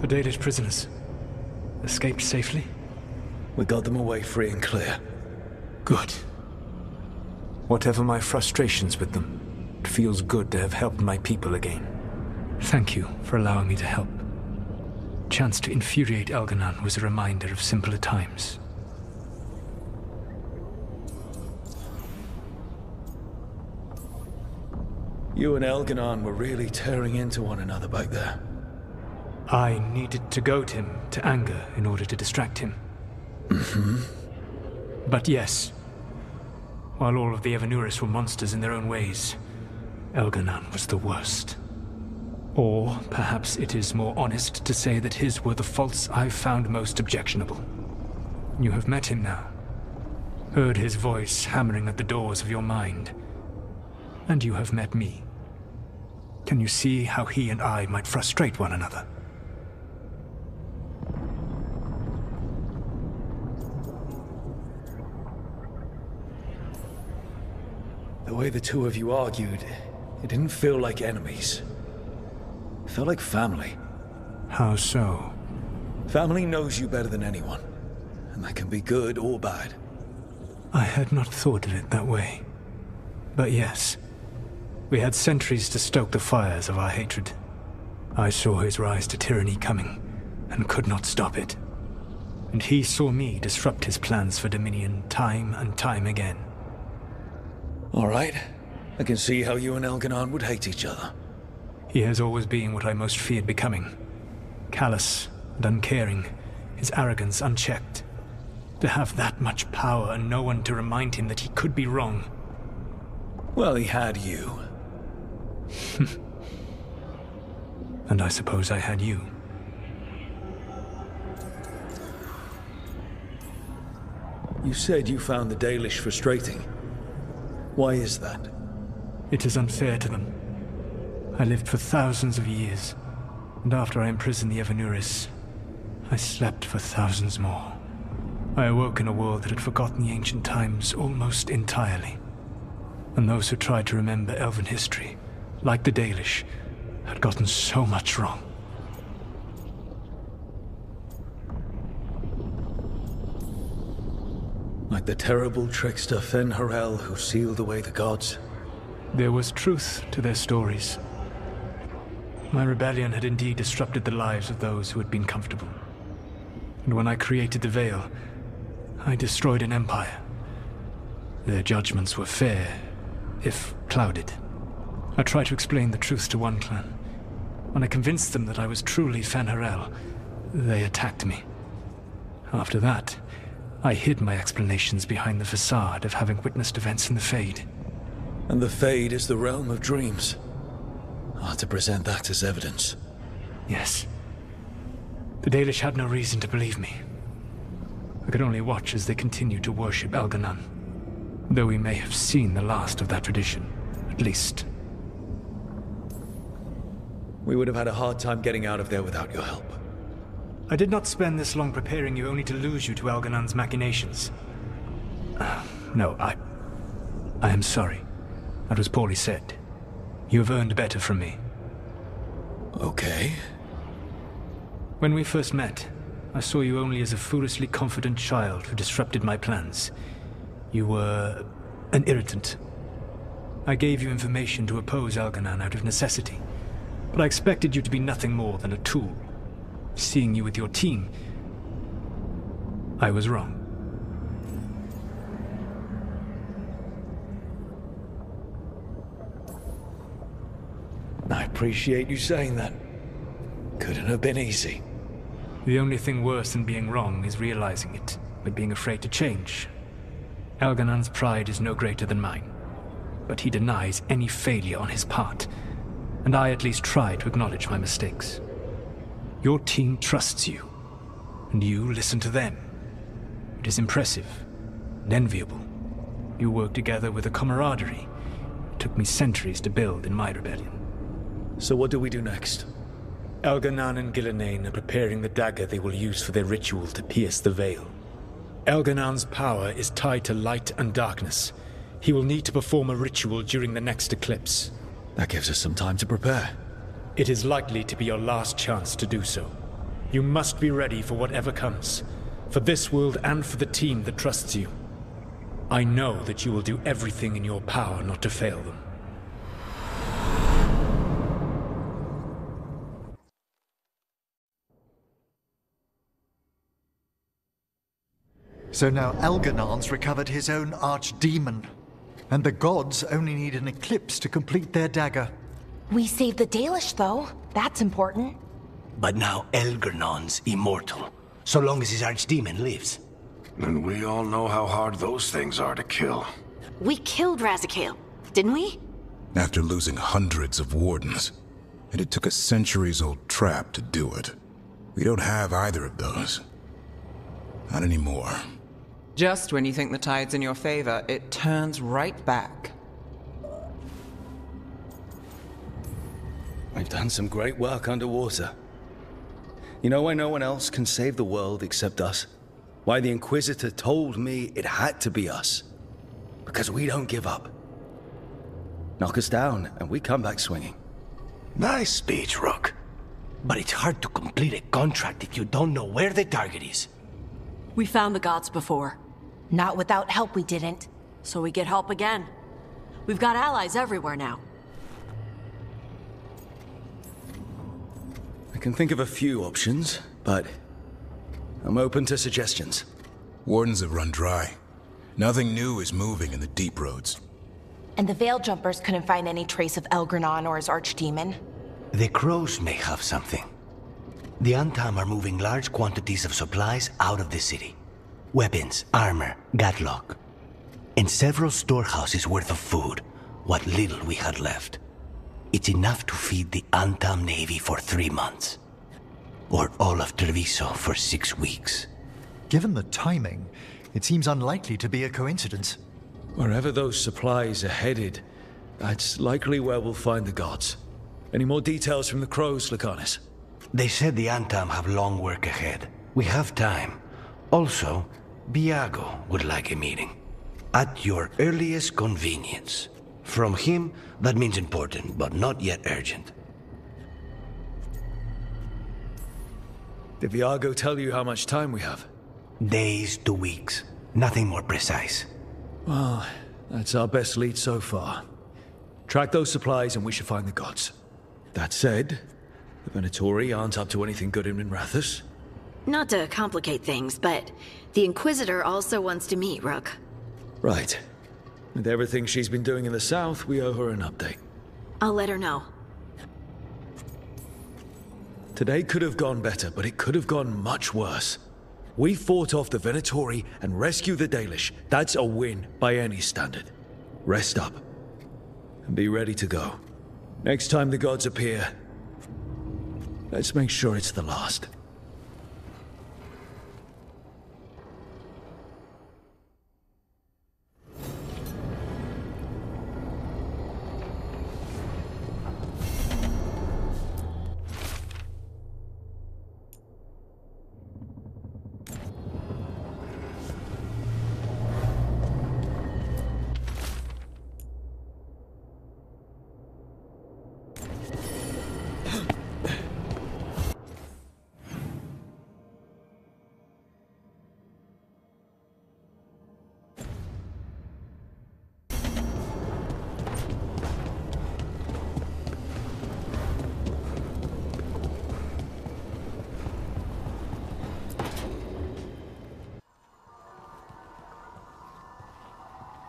The Dalish prisoners escaped safely? We got them away free and clear. Good. Whatever my frustrations with them, it feels good to have helped my people again. Thank you for allowing me to help. Chance to infuriate Elganon was a reminder of simpler times. You and Elganon were really tearing into one another back there. I needed to goad him to anger in order to distract him. Mm-hmm. But yes, while all of the Evanuris were monsters in their own ways, Elganon was the worst. Or perhaps it is more honest to say that his were the faults I've found most objectionable. You have met him now. Heard his voice hammering at the doors of your mind. And you have met me. Can you see how he and I might frustrate one another? The way the two of you argued, it didn't feel like enemies. It felt like family. How so? Family knows you better than anyone, and that can be good or bad. I had not thought of it that way. But yes, we had centuries to stoke the fires of our hatred. I saw his rise to tyranny coming, and could not stop it. And he saw me disrupt his plans for dominion time and time again. All right. I can see how you and Elganon would hate each other. He has always been what I most feared becoming. Callous and uncaring, his arrogance unchecked. To have that much power and no one to remind him that he could be wrong. Well, he had you. And I suppose I had you. You said you found the Dalish frustrating. Why is that? It is unfair to them. I lived for thousands of years, and after I imprisoned the Evanuris, I slept for thousands more. I awoke in a world that had forgotten the ancient times almost entirely. And those who tried to remember Elven history, like the Dalish, had gotten so much wrong. Like the terrible trickster Fen'Harel who sealed away the gods. There was truth to their stories. My rebellion had indeed disrupted the lives of those who had been comfortable. And when I created the Veil, I destroyed an empire. Their judgments were fair, if clouded. I tried to explain the truth to one clan. When I convinced them that I was truly Fen'Harel, they attacked me. After that, I hid my explanations behind the facade of having witnessed events in the Fade. And the Fade is the realm of dreams. Hard to present that as evidence. Yes. The Dalish had no reason to believe me. I could only watch as they continued to worship Elganon. Though we may have seen the last of that tradition, at least. We would have had a hard time getting out of there without your help. I did not spend this long preparing you only to lose you to Elganon's machinations. No, I am sorry. That was poorly said. You have earned better from me. Okay. When we first met, I saw you only as a foolishly confident child who disrupted my plans. You were an irritant. I gave you information to oppose Elganon out of necessity, but I expected you to be nothing more than a tool. Seeing you with your team, I was wrong. I appreciate you saying that. Couldn't have been easy. The only thing worse than being wrong is realizing it, but being afraid to change. Elganon's pride is no greater than mine, but he denies any failure on his part, and I at least try to acknowledge my mistakes. Your team trusts you, and you listen to them. It is impressive and enviable. You work together with a camaraderie it took me centuries to build in my rebellion. So what do we do next? Elganon and Gillenane are preparing the dagger they will use for their ritual to pierce the veil. Elganon's power is tied to light and darkness. He will need to perform a ritual during the next eclipse. That gives us some time to prepare. It is likely to be your last chance to do so. You must be ready for whatever comes. For this world and for the team that trusts you. I know that you will do everything in your power not to fail them. So now Algernon's recovered his own archdemon. And the gods only need an eclipse to complete their dagger. We saved the Dalish, though. That's important. But now Algernon's immortal, so long as his archdemon lives. And we all know how hard those things are to kill. We killed Razikale, didn't we? After losing hundreds of wardens. And it took a centuries-old trap to do it. We don't have either of those. Not anymore. Just when you think the tide's in your favor, it turns right back. We've done some great work underwater. You know why no one else can save the world except us? Why the Inquisitor told me it had to be us. Because we don't give up. Knock us down, and we come back swinging. Nice speech, Rook. But it's hard to complete a contract if you don't know where the target is. We found the gods before. Not without help, we didn't. So we get help again. We've got allies everywhere now. I can think of a few options, but I'm open to suggestions. Wardens have run dry. Nothing new is moving in the deep roads. And the Veil Jumpers couldn't find any trace of Algernon or his archdemon. The crows may have something. The Antam are moving large quantities of supplies out of the city. Weapons, armor, gatlock. And several storehouses worth of food, what little we had left. It's enough to feed the Antam Navy for 3 months. Or all of Treviso for 6 weeks. Given the timing, it seems unlikely to be a coincidence. Wherever those supplies are headed, that's likely where we'll find the gods. Any more details from the crows, Lucanus? They said the Antam have long work ahead. We have time. Also, Biago would like a meeting. At your earliest convenience. From him, that means important, but not yet urgent. Did Viago tell you how much time we have? Days to weeks. Nothing more precise. Well, that's our best lead so far. Track those supplies and we should find the gods. That said, the Venatori aren't up to anything good in Minrathous. Not to complicate things, but the Inquisitor also wants to meet Rook. Right. With everything she's been doing in the south, we owe her an update. I'll let her know. Today could have gone better, but it could have gone much worse. We fought off the Venatori and rescued the Dalish. That's a win by any standard. Rest up. And be ready to go. Next time the gods appear, let's make sure it's the last.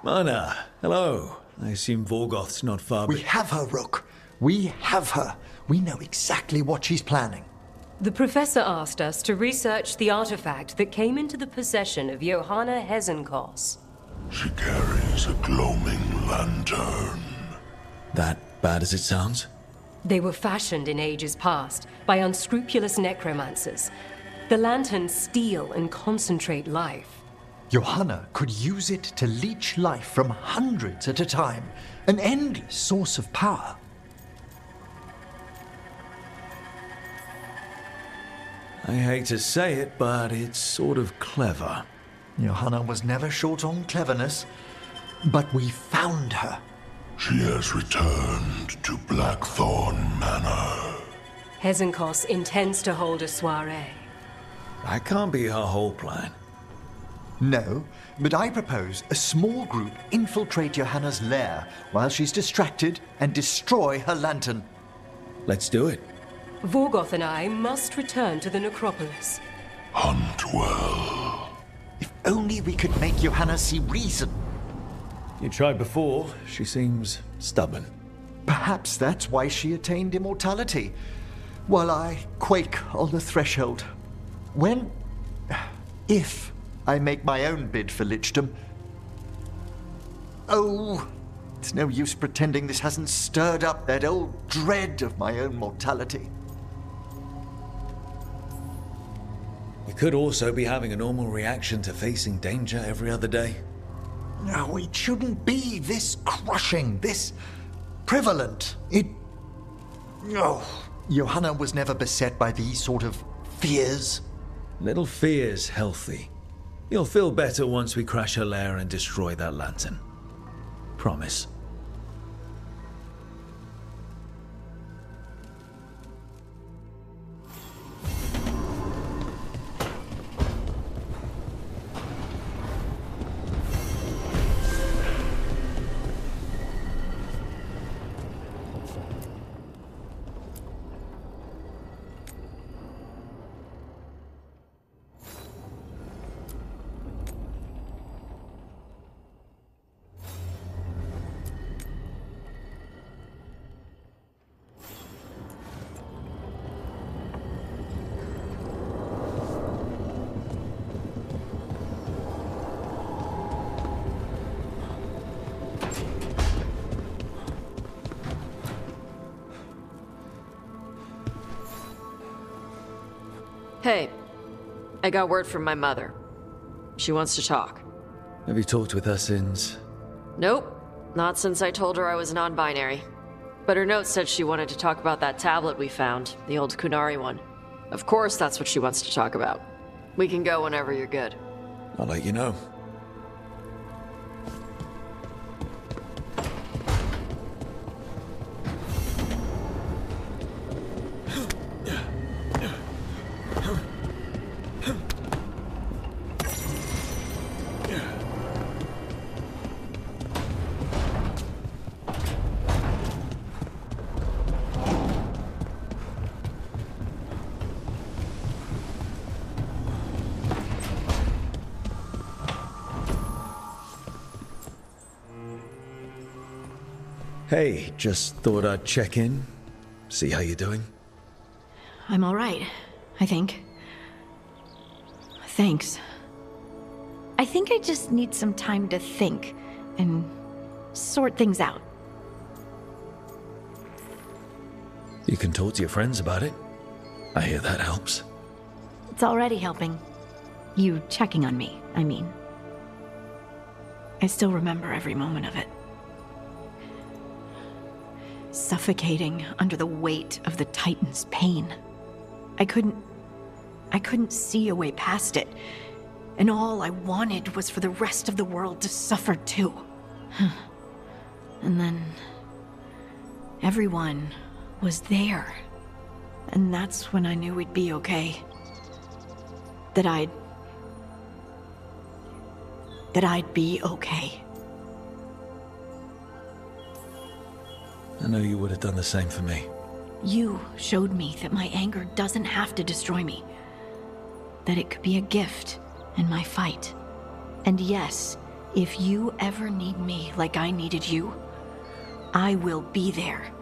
Mana, hello. I assume Vorgoth's not far We have her, Rook. We have her. We know exactly what she's planning. The professor asked us to research the artifact that came into the possession of Johanna Hezenkos. She carries a gloaming lantern. That bad as it sounds? They were fashioned in ages past by unscrupulous necromancers. The lanterns steal and concentrate life. Johanna could use it to leech life from hundreds at a time. An endless source of power. I hate to say it, but it's sort of clever. Johanna was never short on cleverness, but we found her. She has returned to Blackthorn Manor. Hezenkos intends to hold a soiree. That can't be her whole plan. No, but I propose a small group infiltrate Johanna's lair while she's distracted and destroy her lantern. Let's do it. Vorgoth and I must return to the necropolis. Hunt well. If only we could make Johanna see reason. You tried before. She seems stubborn. Perhaps that's why she attained immortality, while I quake on the threshold. If I make my own bid for lichdom. Oh, it's no use pretending this hasn't stirred up that old dread of my own mortality. You could also be having a normal reaction to facing danger every other day. No, it shouldn't be this crushing, this prevalent. No. Johanna was never beset by these sort of fears. Little fear's healthy. You'll feel better once we crash her lair and destroy that lantern. Promise. Hey, I got word from my mother. She wants to talk. Have you talked with her since? Nope, not since I told her I was non-binary. But her note said she wanted to talk about that tablet we found, the old Kunari one. Of course that's what she wants to talk about. We can go whenever you're good. I'll let you know. Hey, just thought I'd check in, see how you're doing. I'm all right, I think. Thanks. I think I just need some time to think and sort things out. You can talk to your friends about it. I hear that helps. It's already helping. You checking on me, I mean. I still remember every moment of it. Suffocating under the weight of the Titan's pain. I couldn't see a way past it. And all I wanted was for the rest of the world to suffer too. And then everyone was there. And that's when I knew we'd be okay. That I'd be okay. I know you would have done the same for me. You showed me that my anger doesn't have to destroy me. That it could be a gift in my fight. And yes, if you ever need me like I needed you, I will be there.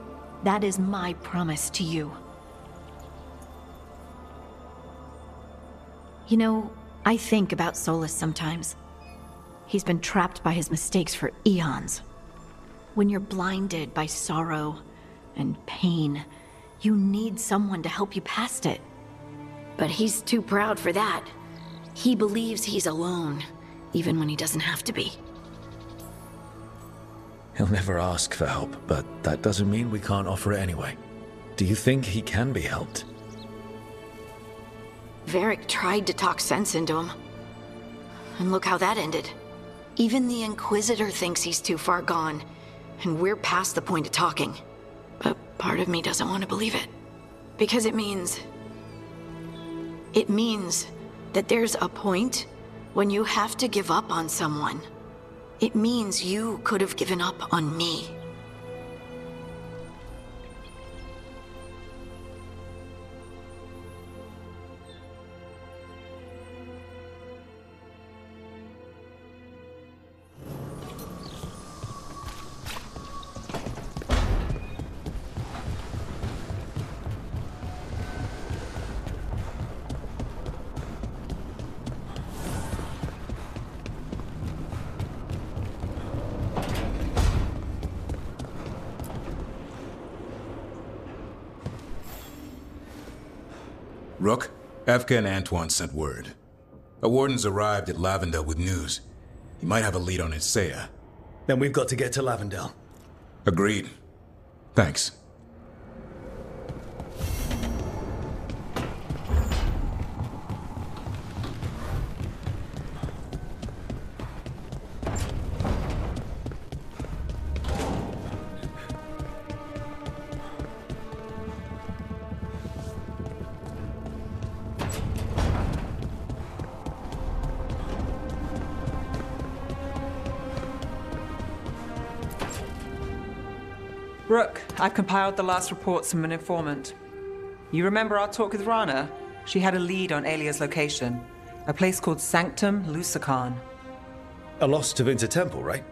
That is my promise to you. You know, I think about Solus sometimes. He's been trapped by his mistakes for eons. When you're blinded by sorrow and pain, you need someone to help you past it. But he's too proud for that. He believes he's alone, even when he doesn't have to be. He'll never ask for help, but that doesn't mean we can't offer it anyway. Do you think he can be helped? Varric tried to talk sense into him. And look how that ended. Even the Inquisitor thinks he's too far gone. And we're past the point of talking. But part of me doesn't want to believe it. Because it means that there's a point when you have to give up on someone. It means you could have given up on me. Rook, Efka and Antoine sent word. A warden's arrived at Lavendel with news. He might have a lead on Isaiah. Then we've got to get to Lavendel. Agreed. Thanks. Rook, I've compiled the last reports from an informant. You remember our talk with Rana? She had a lead on Alia's location. A place called Sanctum Lucican. A lost Tevinter temple, right?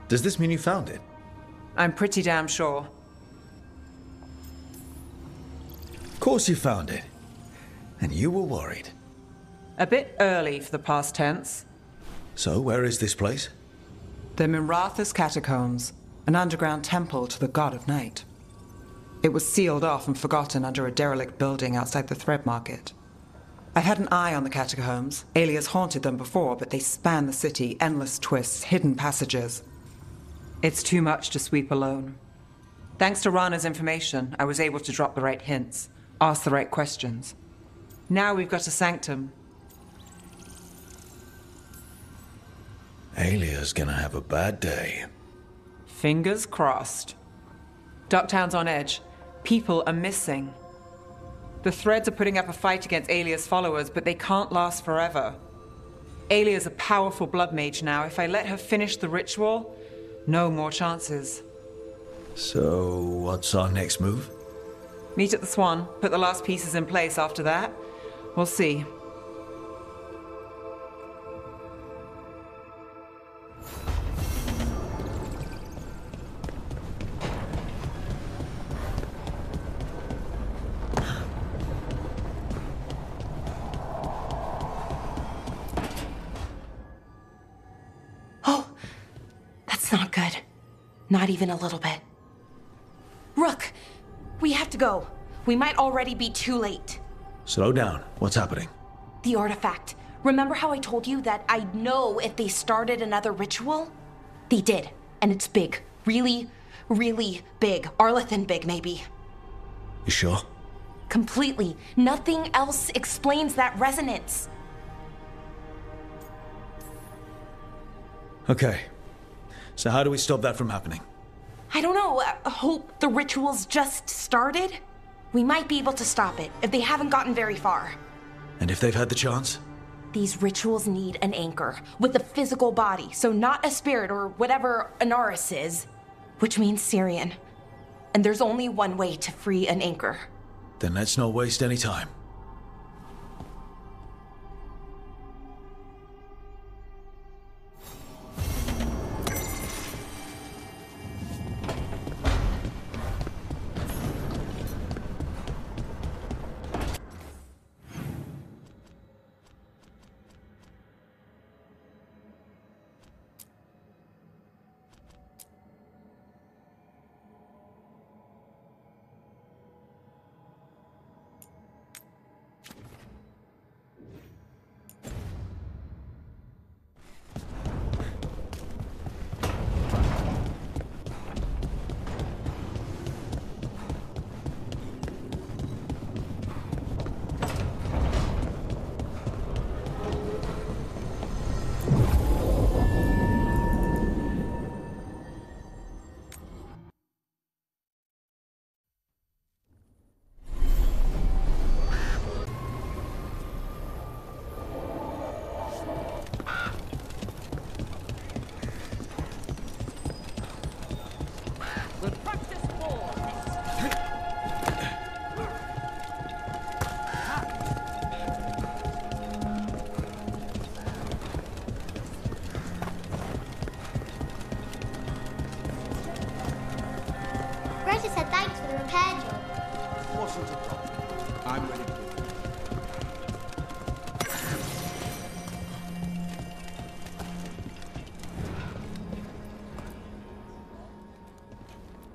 Does this mean you found it? I'm pretty damn sure. Of course you found it. And you were worried. A bit early for the past tense. So, where is this place? The Minratha's Catacombs, an underground temple to the god of night. It was sealed off and forgotten under a derelict building outside the Thread Market. I've had an eye on the catacombs. Alias haunted them before, but they span the city, endless twists, hidden passages. It's too much to sweep alone. Thanks to Rana's information, I was able to drop the right hints, ask the right questions. Now we've got a sanctum. Alia's gonna have a bad day. Fingers crossed. Ducktown's on edge. People are missing. The Threads are putting up a fight against Alia's followers, but they can't last forever. Alia's a powerful blood mage now. If I let her finish the ritual, no more chances. So, what's our next move? Meet at the Swan, put the last pieces in place after that. We'll see. Not good. Not even a little bit. Rook, we have to go. We might already be too late. Slow down. What's happening? The artifact. Remember how I told you that I'd know if they started another ritual? They did, and it's big. Really, really big. Arlathan big, maybe. You sure? Completely. Nothing else explains that resonance. Okay. So how do we stop that from happening? I don't know. I hope the ritual's just started. We might be able to stop it if they haven't gotten very far. And if they've had the chance? These rituals need an anchor with a physical body, so not a spirit or whatever Anaris is, which means Syrian. And there's only one way to free an anchor. Then let's not waste any time. I'm ready to go.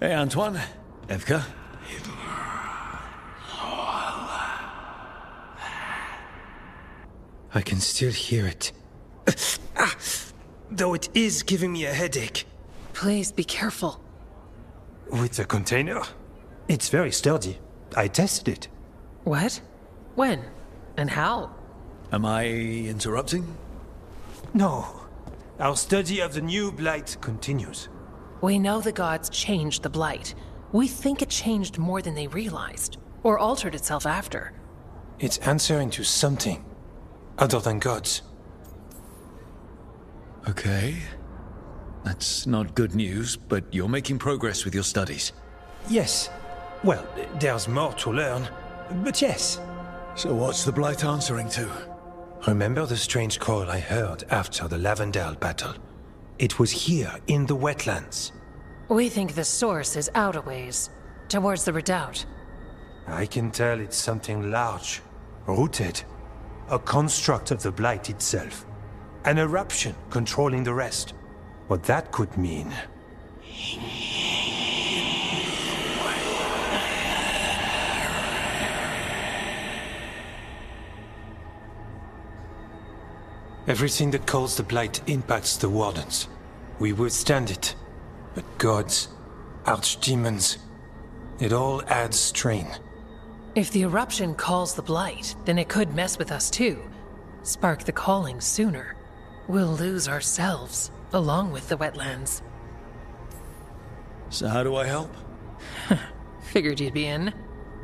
Hey, Antoine. Evka. I can still hear it. Though it is giving me a headache. Please be careful. With the container? It's very sturdy. I tested it. What? When? And how? Am I interrupting? No. Our study of the new blight continues. We know the gods changed the blight. We think it changed more than they realized, or altered itself after. It's answering to something other than gods. Okay. That's not good news, but you're making progress with your studies. Yes. Well, there's more to learn, but yes. So what's the blight answering to? Remember the strange call I heard after the Lavendale battle? It was here, in the wetlands. We think the source is out a ways, towards the redoubt. I can tell it's something large, rooted. A construct of the blight itself. An eruption controlling the rest. What that could mean... Everything that calls the blight impacts the Wardens. We withstand it. But gods, archdemons, it all adds strain. If the eruption calls the blight, then it could mess with us too. Spark the calling sooner. We'll lose ourselves, along with the wetlands. So how do I help? Figured you'd be in.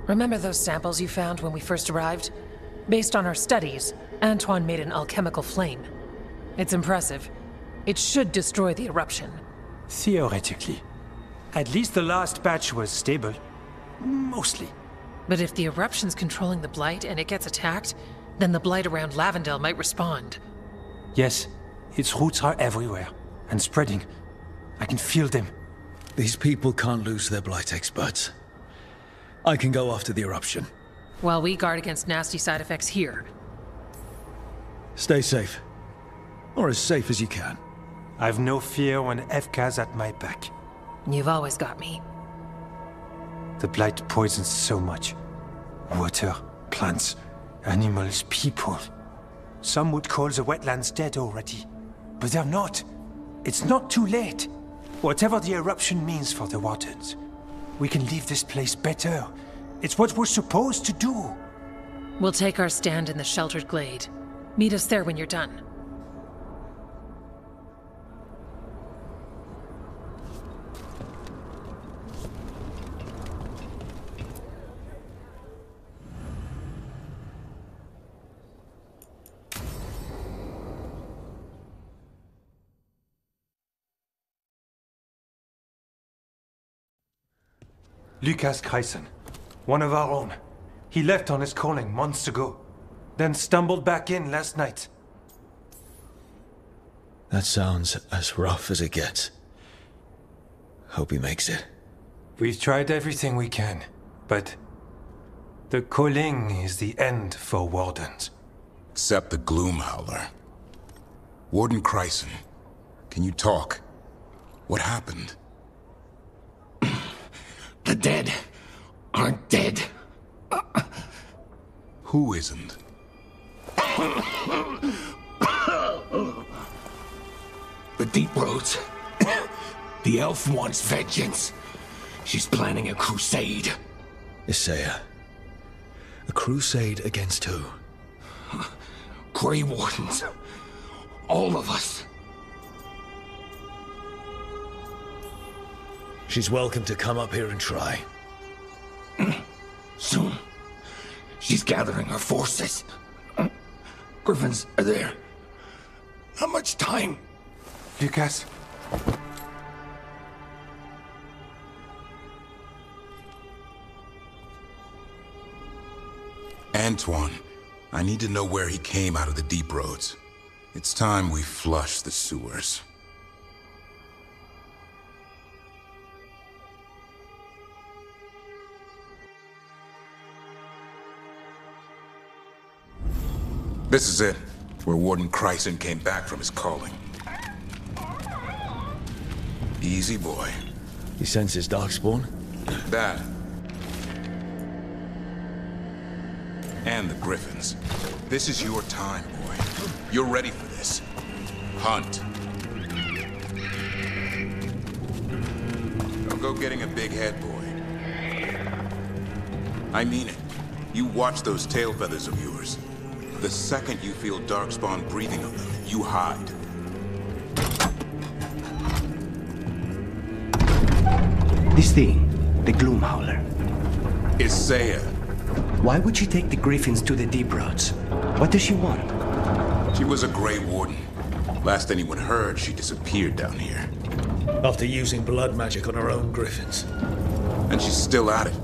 Remember those samples you found when we first arrived? Based on our studies, Antoine made an alchemical flame. It's impressive. It should destroy the eruption. Theoretically. At least the last batch was stable. Mostly. But if the eruption's controlling the blight and it gets attacked, then the blight around Lavendale might respond. Yes, its roots are everywhere, and spreading. I can feel them. These people can't lose their blight experts. I can go after the eruption. While we guard against nasty side effects here. Stay safe. Or as safe as you can. I've no fear when Evka's at my back. You've always got me. The blight poisons so much. Water, plants, animals, people. Some would call the wetlands dead already. But they're not. It's not too late. Whatever the eruption means for the Wardens, we can leave this place better. It's what we're supposed to do. We'll take our stand in the sheltered glade. Meet us there when you're done. Lucas Kreisen, one of our own. He left on his calling months ago, then stumbled back in last night. That sounds as rough as it gets. Hope he makes it. We've tried everything we can, but the calling is the end for Wardens. Except the Gloom Howler. Warden Kreisen, can you talk? What happened? The dead aren't dead. Who isn't? The Deep Roads. The elf wants vengeance. She's planning a crusade. Isaiah. A crusade against who? Grey Wardens. All of us. She's welcome to come up here and try. Soon. She's gathering her forces. Griffins are there. How much time? Lucas. Antoine, I need to know where he came out of the Deep Roads. It's time we flush the sewers. This is it, where Warden Chryson came back from his calling. Easy boy. He senses Darkspawn? That. And the Griffins. This is your time, boy. You're ready for this. Hunt. Don't go getting a big head, boy. I mean it. You watch those tail feathers of yours. The second you feel Darkspawn breathing on them, you hide. This thing, the Gloomhowler. Isaiah. Why would she take the Griffins to the Deep Roads? What does she want? She was a Grey Warden. Last anyone heard, she disappeared down here. After using blood magic on her own Griffins. And she's still at it.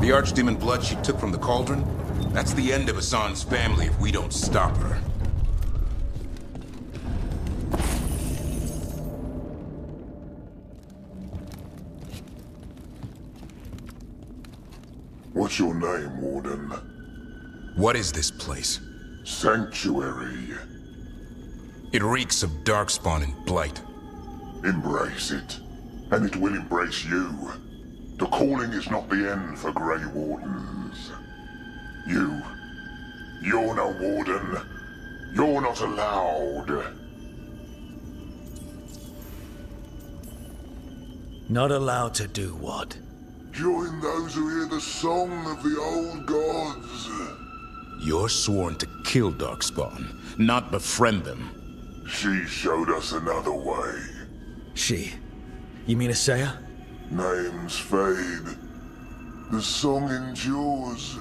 The Archdemon blood she took from the cauldron? That's the end of Hassan's family if we don't stop her. What's your name, Warden? What is this place? Sanctuary. It reeks of Darkspawn and Blight. Embrace it, and it will embrace you. The calling is not the end for Grey Wardens. You're no Warden. You're not allowed. Not allowed to do what? Join those who hear the song of the old gods. You're sworn to kill Darkspawn, not befriend them. She showed us another way. She? You mean Isaiah? Names fade. The song endures.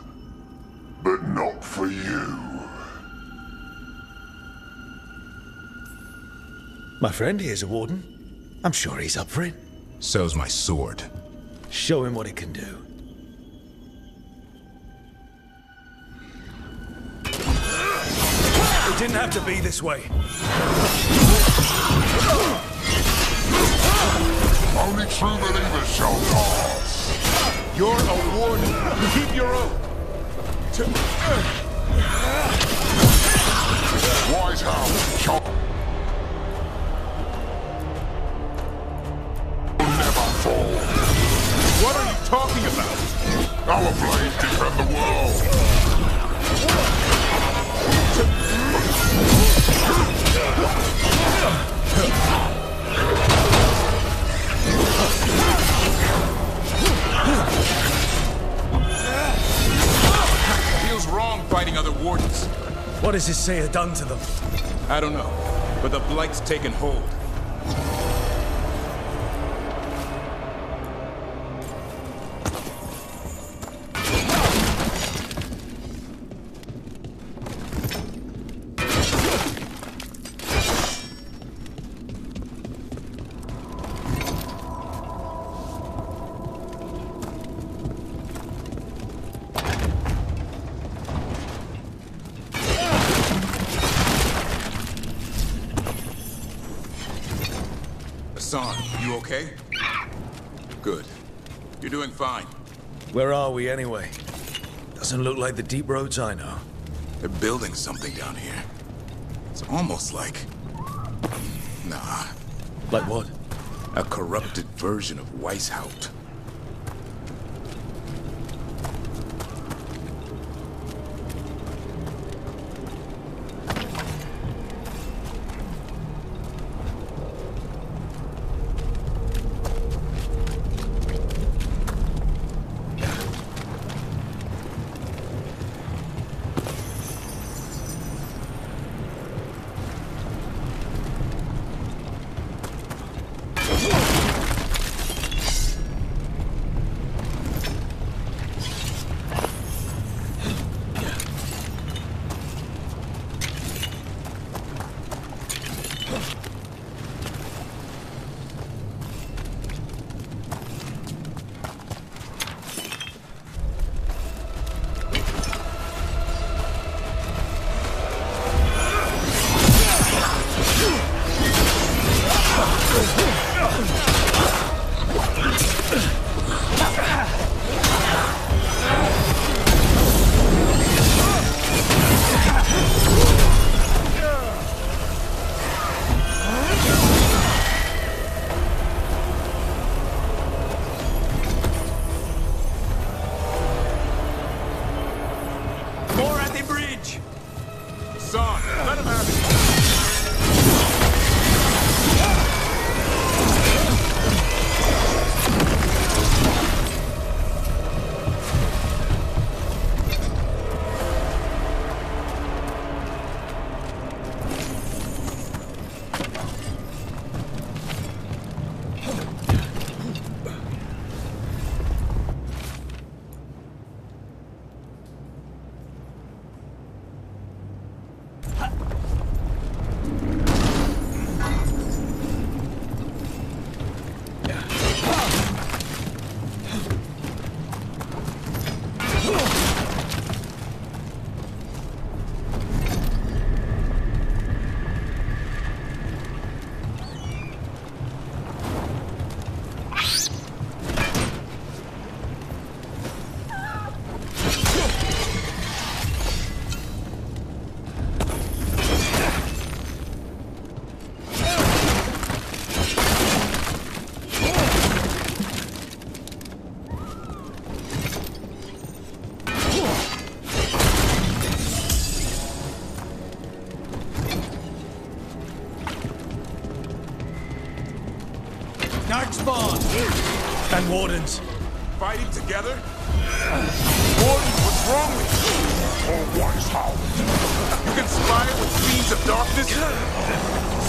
But not for you. My friend here's a warden. I'm sure he's up for it. So's my sword. Show him what it can do. It didn't have to be this way. Only true believers shall pass. You're a warden. You keep your oath. Wise house shall never fall. What are you talking about? Our blades defend the world. Feels wrong fighting other wardens. What has Isaiah done to them? I don't know, but the Blight's taken hold. You okay? Good. You're doing fine. Where are we anyway? Doesn't look like the deep roads I know. They're building something down here. It's almost like... Nah. Like what? A corrupted version of Weishaupt. the bridge! Son, let him have it! Darkspawn! And Wardens. Fighting together? Wardens, what's wrong with you? All one's house. You conspire with fiends of darkness?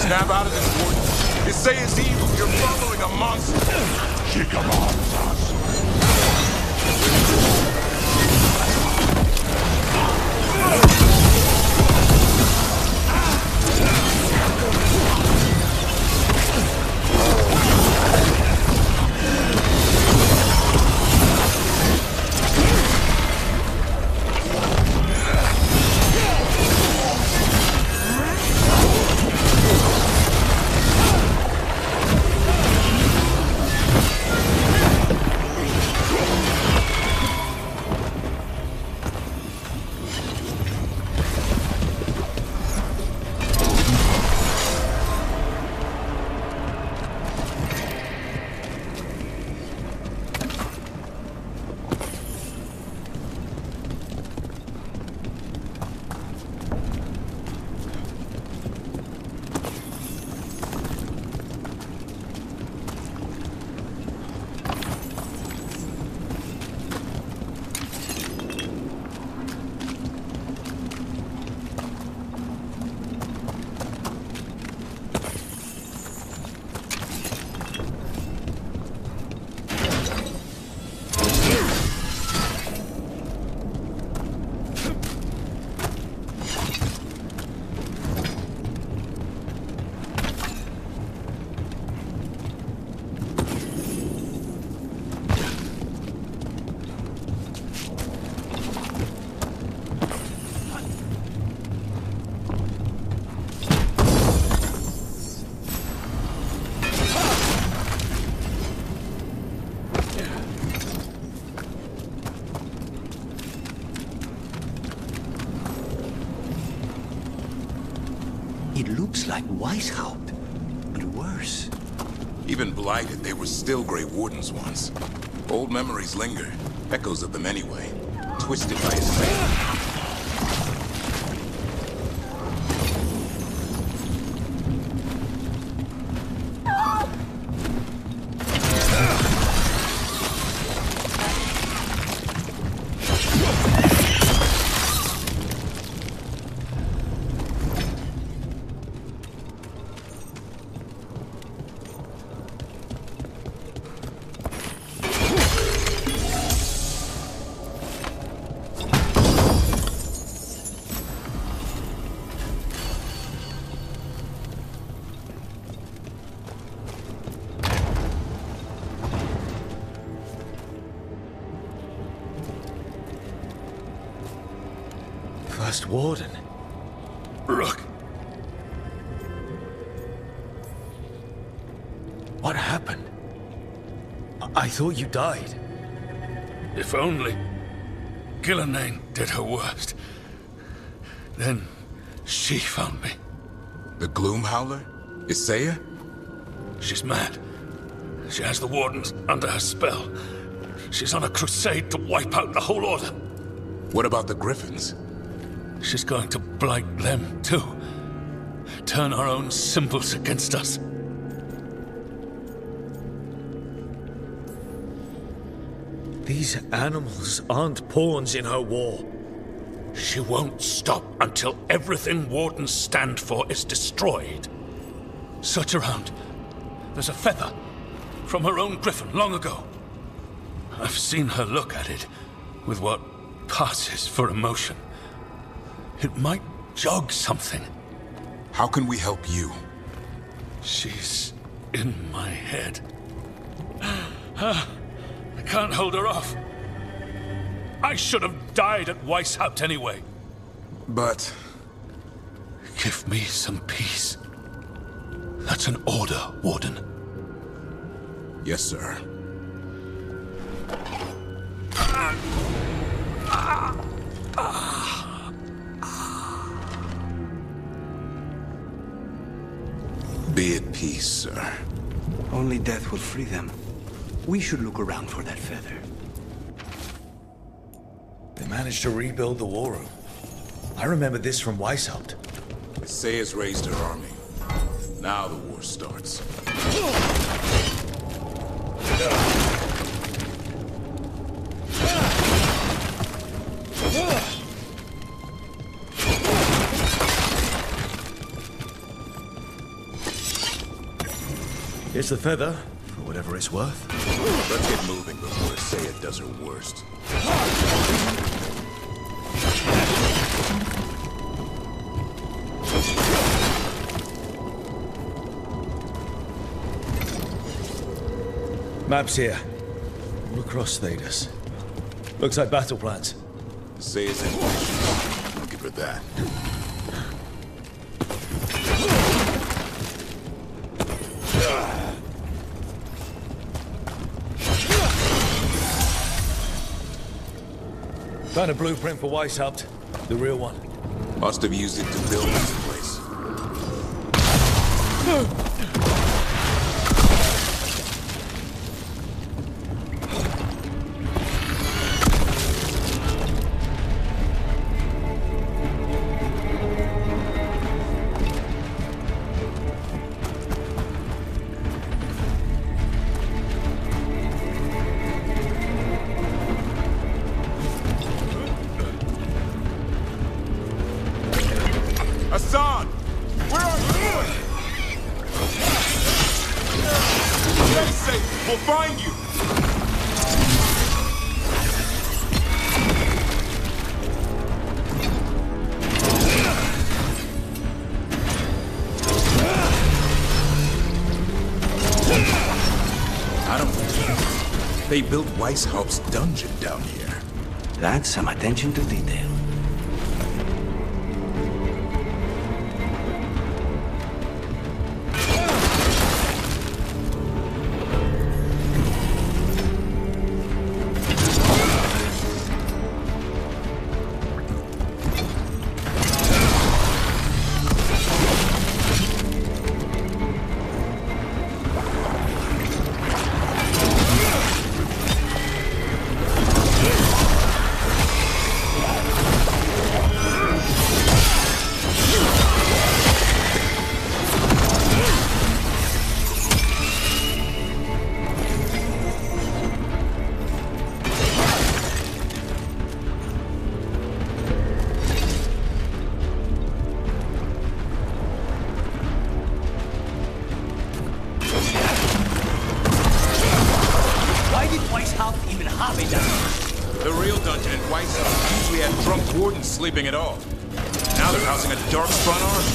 Snap out of this, Warden. You say it's evil, you're following a monster. She commands us. It looks like Weishaupt, but worse. Even blighted, they were still Grey Wardens once. Old memories linger, echoes of them anyway, twisted by his fate. First Warden. Look. What happened? I thought you died. If only Gillenane did her worst. Then she found me. The Gloom Howler? Isaiah? She's mad. She has the Wardens under her spell. She's on a crusade to wipe out the whole Order. What about the Griffins? She's going to blight them too. Turn our own symbols against us. These animals aren't pawns in her war. She won't stop until everything Wardens stand for is destroyed. Search around. There's a feather from her own griffin long ago. I've seen her look at it with what passes for emotion. It might jog something. How can we help you? She's in my head. I can't hold her off. I should have died at Weishaupt anyway. But... Give me some peace. That's an order, Warden. Yes, sir. Be at peace, sir. Only death will free them. We should look around for that feather. They managed to rebuild the war room. I remember this from Weishaupt. Sayers raised her army. Now the war starts. Here's the feather, for whatever it's worth. Let's get moving before Saya does her worst. Maps here. All across Thedas. Looks like battle plans. Saya's ambition. I'll give her that. Found a blueprint for Weishaupt. The real one. Must have used it to build this place. Hassan! Where are you? Stay safe! We'll find you! I don't think they built Weishaupt's dungeon down here. That's some attention to detail. Sleeping it off. Now they're housing a dark-spawn army.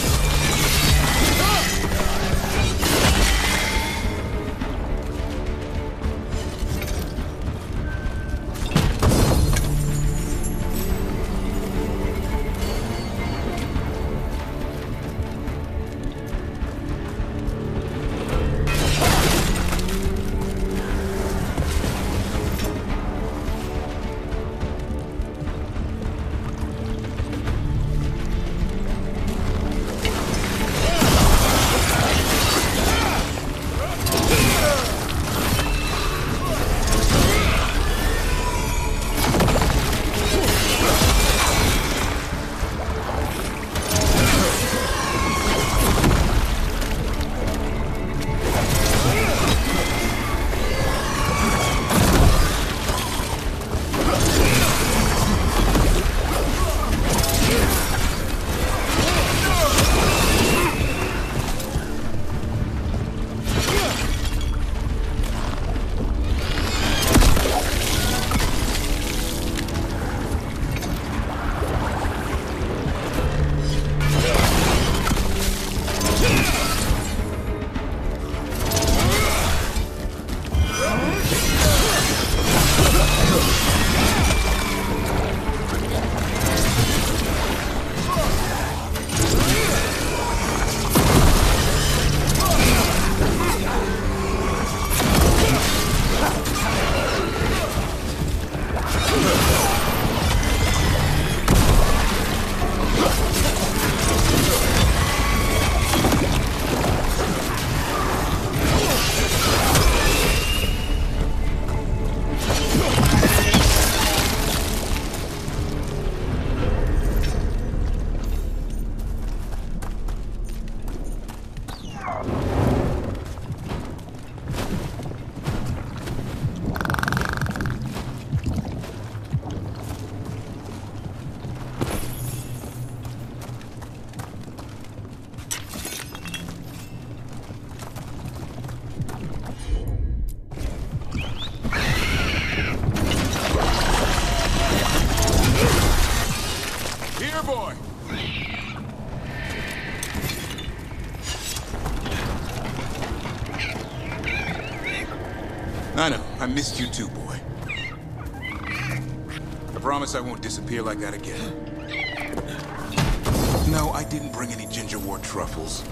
Here, boy! I know, I missed you too, boy. I promise I won't disappear like that again. No, I didn't bring any gingerwort truffles.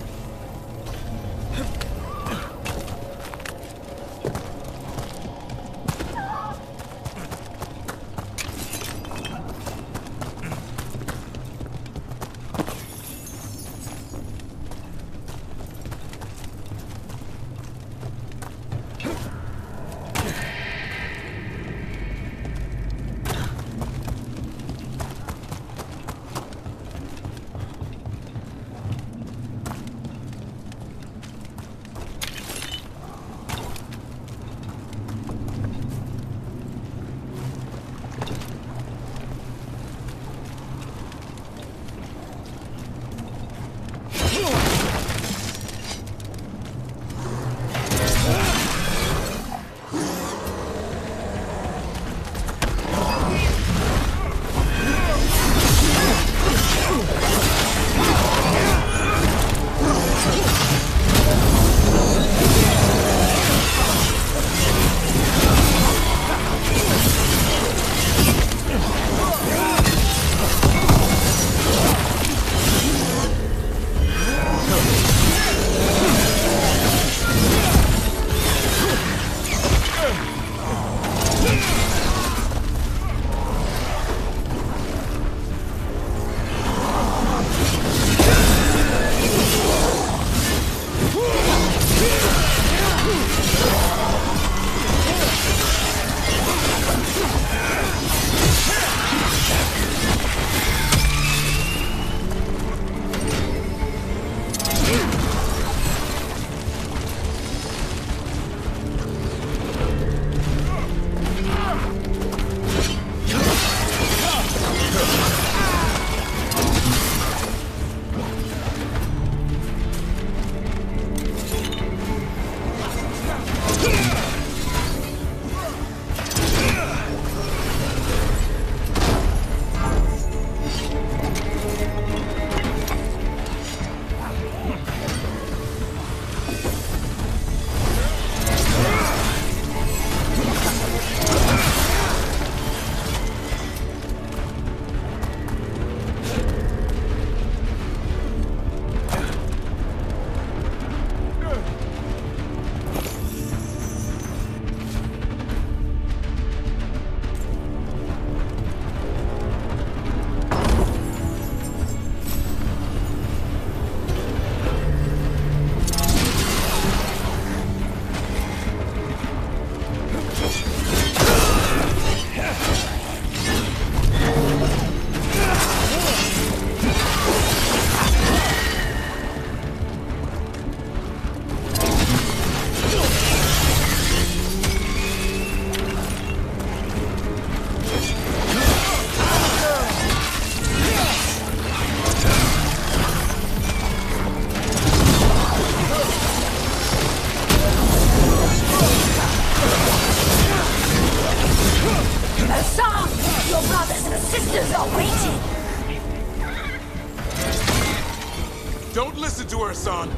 Don't listen to her, son.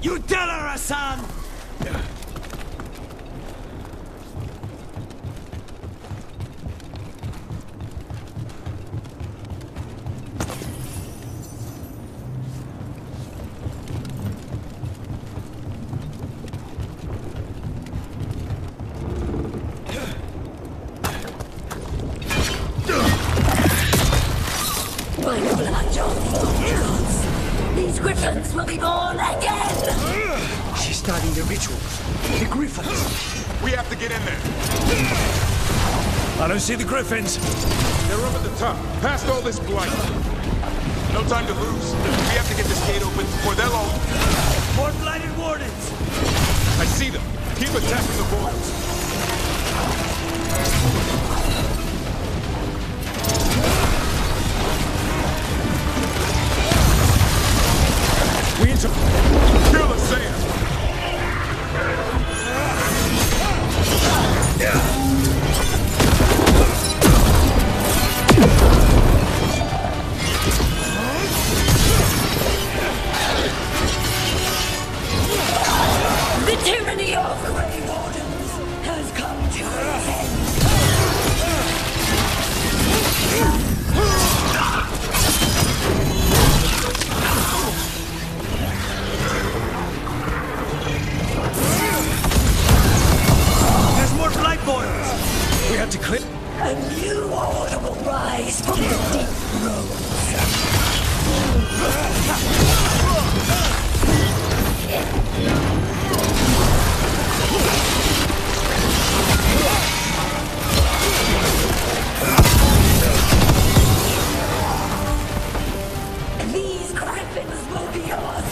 You tell her, Hassan! These griffins will be born again! She's starting the rituals. The griffins. We have to get in there. I don't see the griffins. They're up at the top, past all this blight. No time to lose. We have to get this gate open, or they'll all... More blighted wardens! I see them. Keep attacking the boils. We need to kill the sand. rise from the deep These griffins will be yours.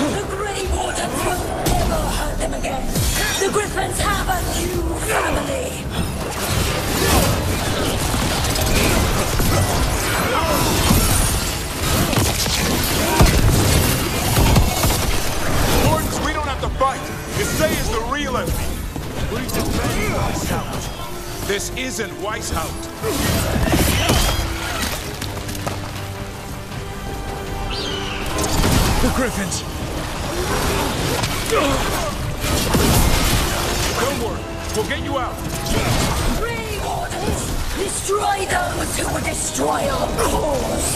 The Grey Wardens will never hurt them again. The Griffins have a new family. Wardens, we don't have to fight. Isaiah is the real enemy. We defend Weishaupt. This isn't Weishaupt. The Griffins! Don't worry, we'll get you out. Grey Wardens, destroy those who would destroy our cause.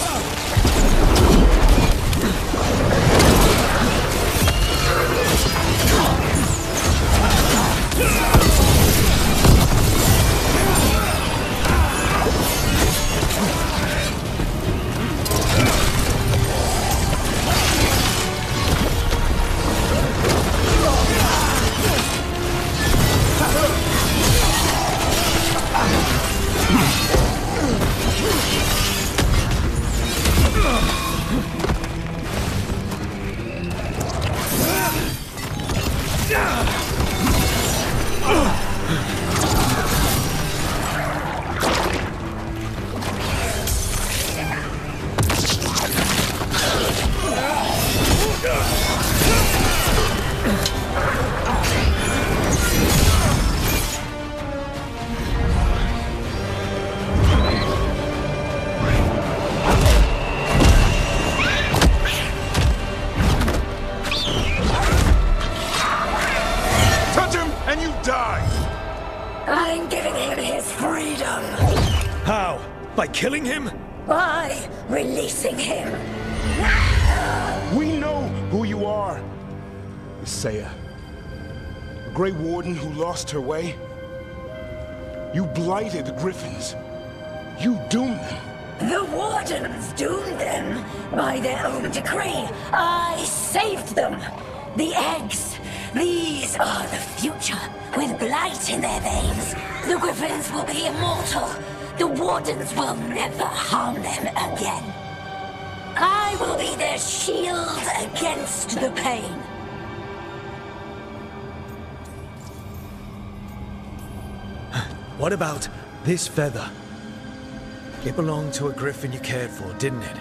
I'm giving him his freedom. How? By killing him? By releasing him. We know who you are. Isaiah. A Grey Warden who lost her way. You blighted the Griffins. You doomed them. The Wardens doomed them by their own decree. I saved them. The eggs. These are the future, with blight in their veins. The Griffins will be immortal. The Wardens will never harm them again. I will be their shield against the pain. What about this feather? It belonged to a griffin you cared for, didn't it?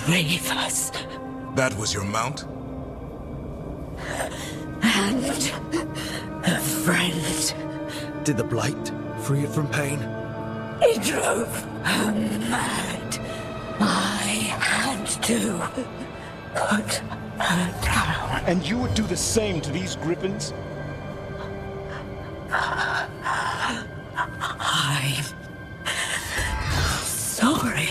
Ravers. That was your mount? And a friend. Did the blight free it from pain? It drove her mad. I had to put her down. And you would do the same to these Griffins? I'm sorry.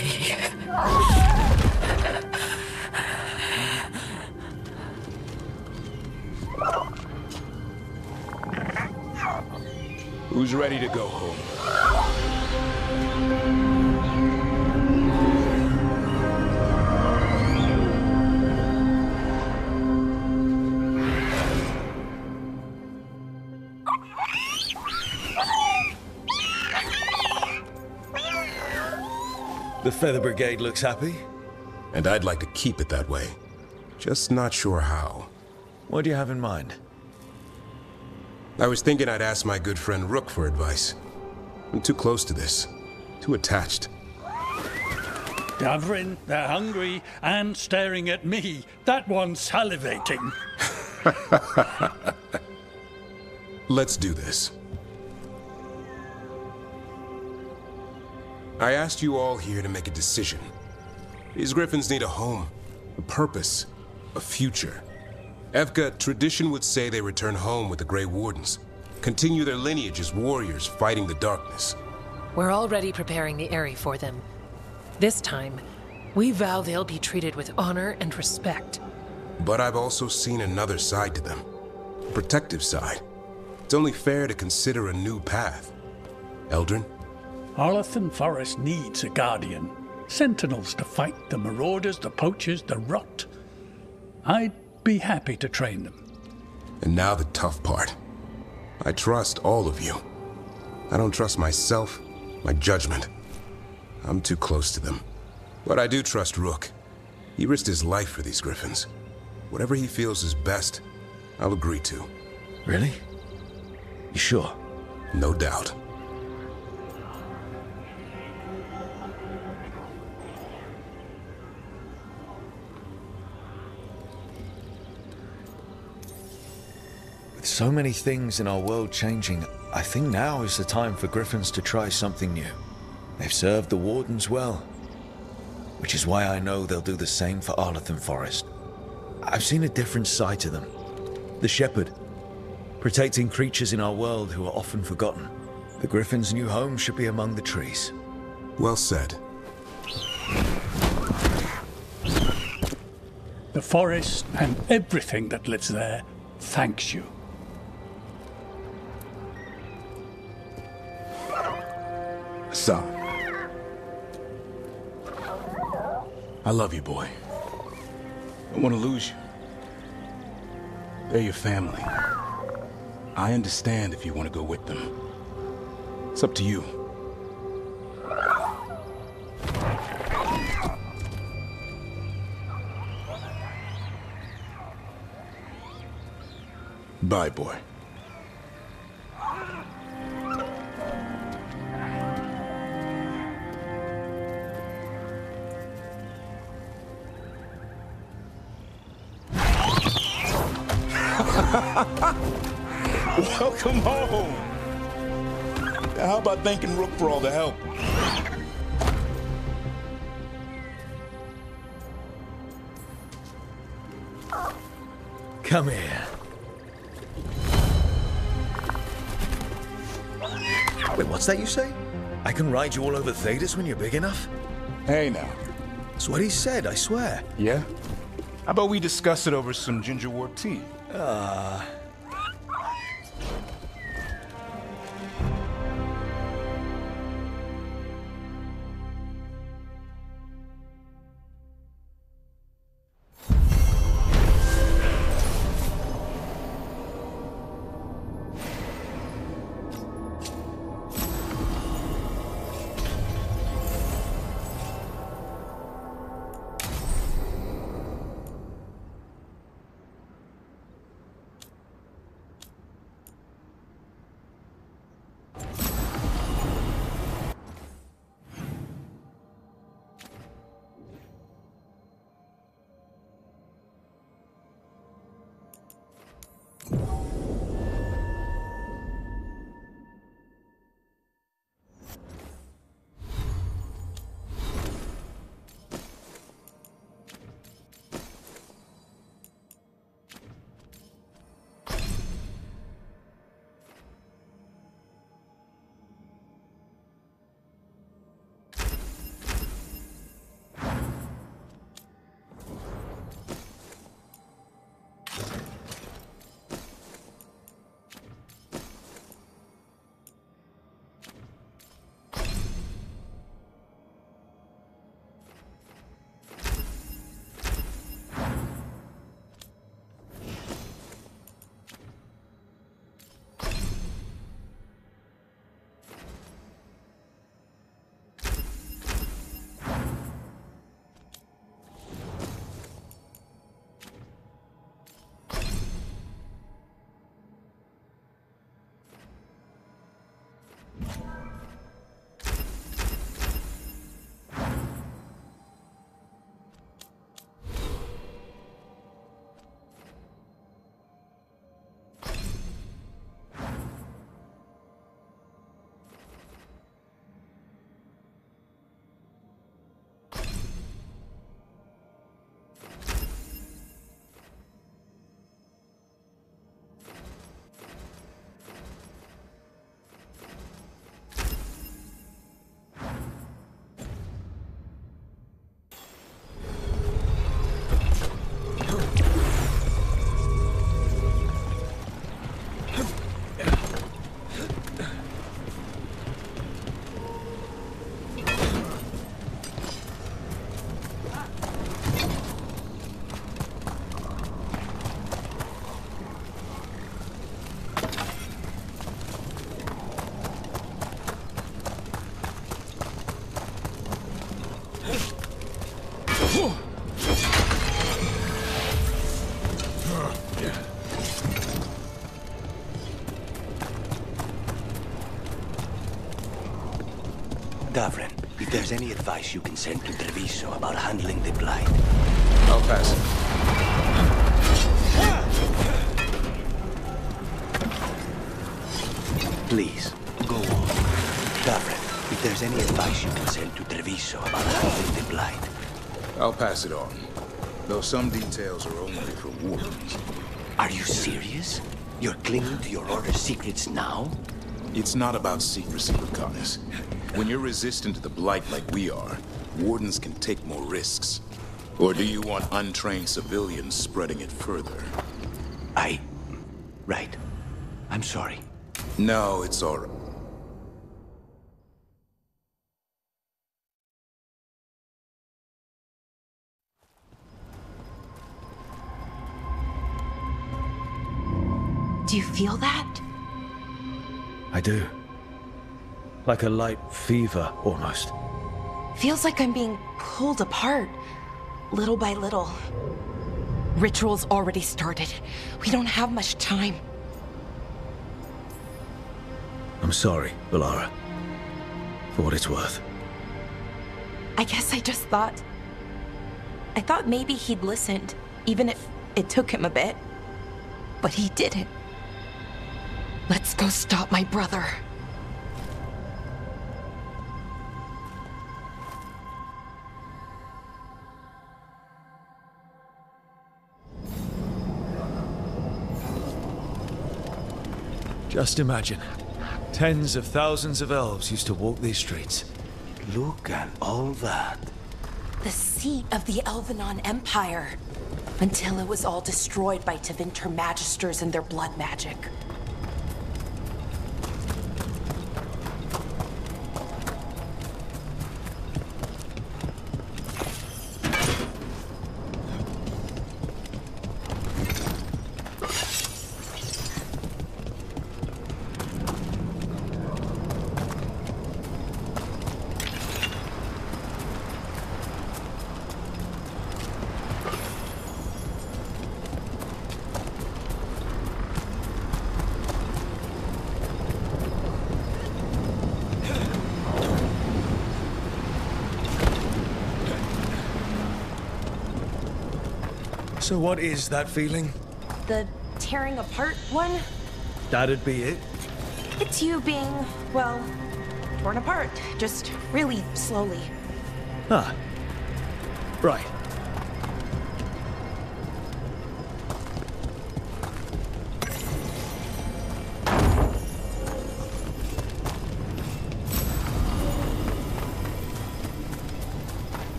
Who's ready to go home? The Feather Brigade looks happy. And I'd like to keep it that way. Just not sure how. What do you have in mind? I was thinking I'd ask my good friend Rook for advice. I'm too close to this. Too attached. Davrin, they're hungry and staring at me. That one's salivating. Let's do this. I asked you all here to make a decision. These Griffins need a home, a purpose, a future. Evka, tradition would say they return home with the Grey Wardens. Continue their lineage as warriors fighting the darkness. We're already preparing the Eyrie for them. This time, we vow they'll be treated with honor and respect. But I've also seen another side to them. A protective side. It's only fair to consider a new path. Eldrin? Arlathan Forest needs a guardian. Sentinels to fight the marauders, the poachers, the rot. I'd be happy to train them. And now the tough part. I trust all of you. I don't trust myself, my judgment. I'm too close to them. But I do trust Rook. He risked his life for these griffins. Whatever he feels is best, I'll agree to. Really? You sure? No doubt. With so many things in our world changing, I think now is the time for griffins to try something new. They've served the Wardens well, which is why I know they'll do the same for Arlathan Forest. I've seen a different side to them. The shepherd, protecting creatures in our world who are often forgotten. The griffin's new home should be among the trees. Well said. The forest and everything that lives there thanks you. Son. I love you, boy. Don't want to lose you. They're your family. I understand if you want to go with them. It's up to you. Bye, boy. Welcome home. Now, how about thanking Rook for all the help? Come here. Wait, what's that you say? I can ride you all over Thedas when you're big enough? Hey, now. That's what he said, I swear. Yeah? How about we discuss it over some gingerwort tea? Davrin, if there's any advice you can send to Treviso about handling the Blight. I'll pass it. Please, go on. Davrin, if there's any advice you can send to Treviso about handling the Blight. I'll pass it on. Though some details are only for wardens. Are you serious? You're clinging to your order's secrets now? It's not about secrecy, Lucanus. When you're resistant to the Blight like we are, wardens can take more risks. Or do you want untrained civilians spreading it further? Right. I'm sorry. No, it's all right. Do you feel that? I do. Like a light fever, almost. Feels like I'm being pulled apart, little by little. Ritual's already started. We don't have much time. I'm sorry, Valara. For what it's worth. I guess I just thought... I thought maybe he'd listened, even if it took him a bit. But he didn't. Let's go stop my brother. Just imagine. Tens of thousands of elves used to walk these streets. Look at all that. The seat of the Elvenon Empire. Until it was all destroyed by Tevinter Magisters and their blood magic. So what is that feeling? The tearing apart one? That'd be it? It's you being, well, torn apart. Just really slowly. Ah. Right.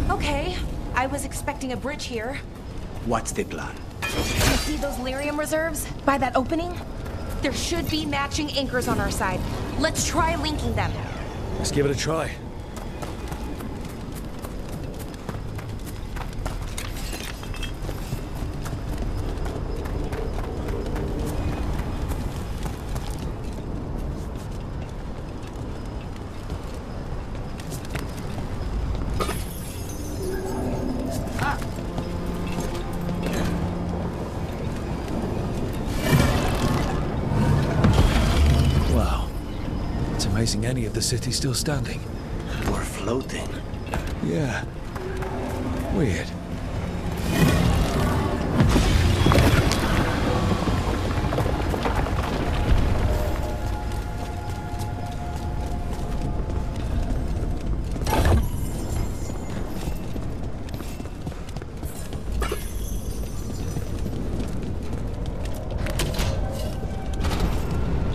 Okay, I was expecting a bridge here. What's the plan? You see those lyrium reserves by that opening? There should be matching anchors on our side. Let's try linking them. Let's give it a try. Amazing any of the city's still standing. We're floating. Yeah. Weird.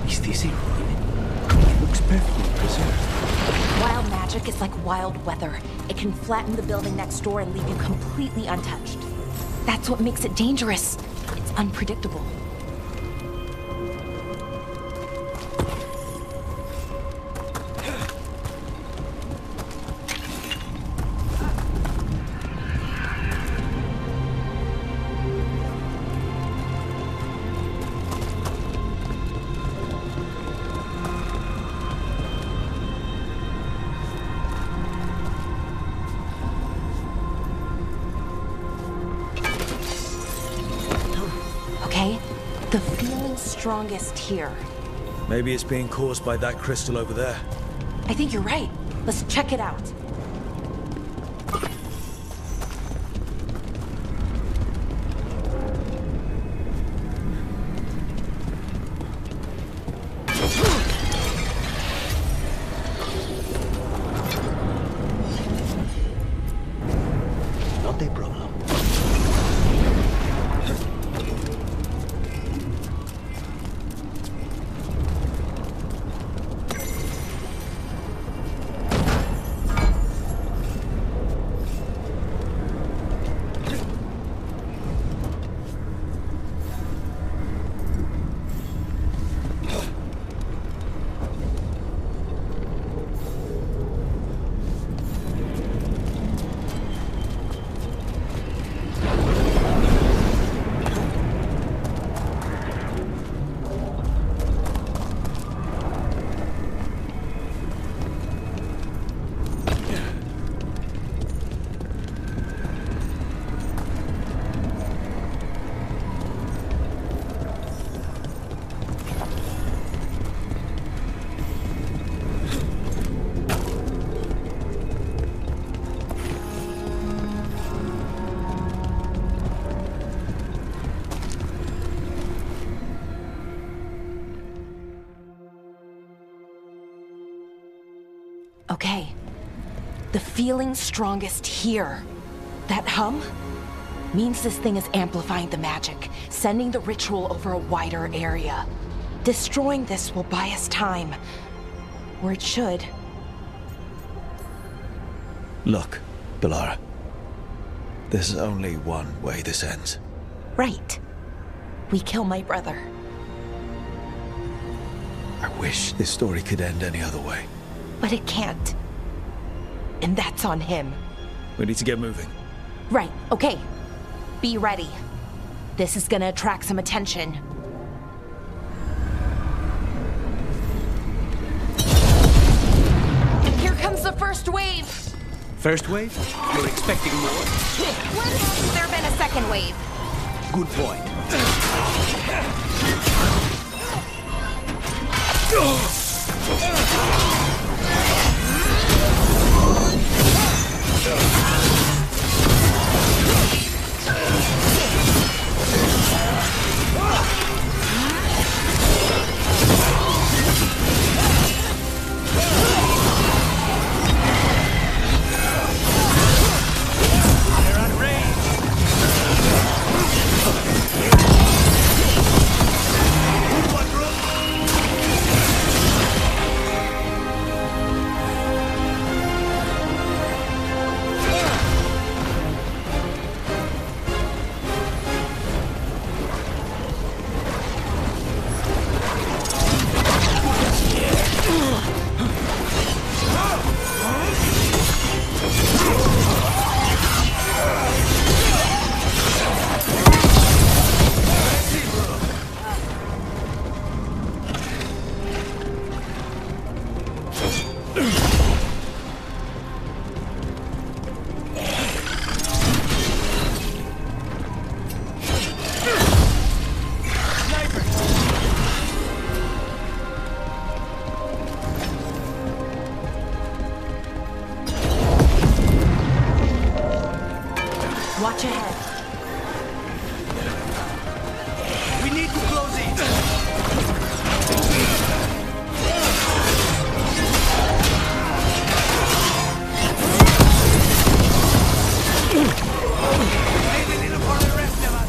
Is this it? Perfectly preserved. Wild magic is like wild weather. It can flatten the building next door and leave you completely untouched. That's what makes it dangerous. It's unpredictable. The feeling's strongest here. Maybe it's being caused by that crystal over there. I think you're right. Let's check it out. Not a problem. Okay. The feeling's strongest here. That hum means this thing is amplifying the magic, sending the ritual over a wider area. Destroying this will buy us time. Or it should. Look, Bellara. There's only one way this ends. Right. We kill my brother. I wish this story could end any other way. But it can't. And that's on him. We need to get moving. Right, okay. Be ready. This is gonna attract some attention. Here comes the first wave! First wave? You're expecting more? When has there been a second wave? Good point. Watch ahead. We need to close it. Maybe a little for the rest of us.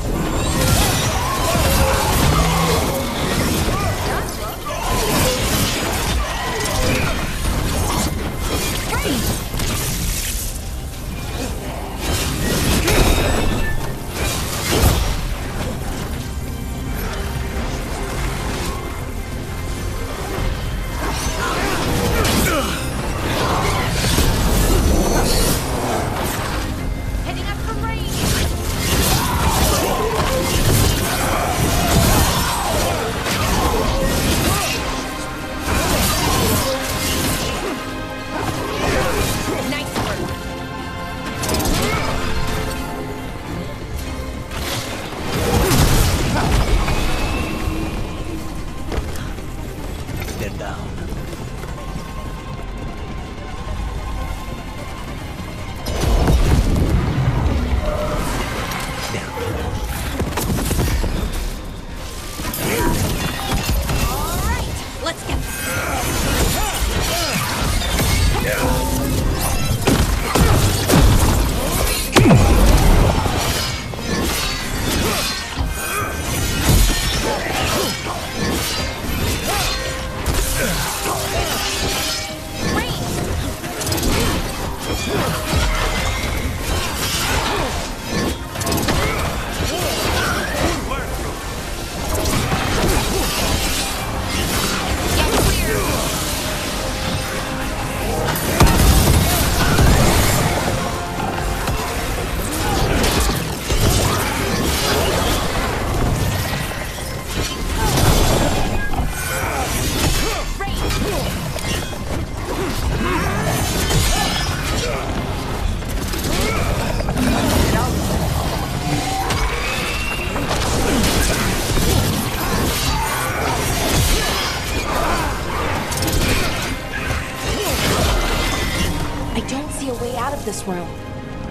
this room.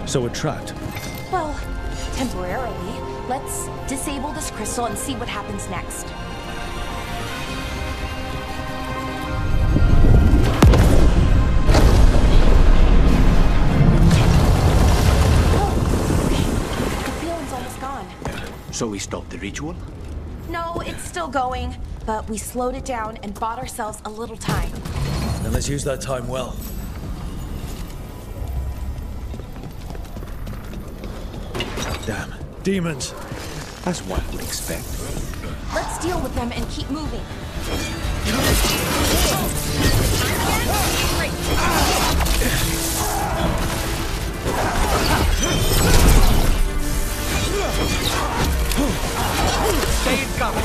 So we're trapped. Well, temporarily. Let's disable this crystal and see what happens next. Oh, okay. The feeling's almost gone. So we stopped the ritual? No, it's still going, but we slowed it down and bought ourselves a little time. Then let's use that time well. Damn. Demons. As one would expect. Let's deal with them and keep moving. Stay in cover.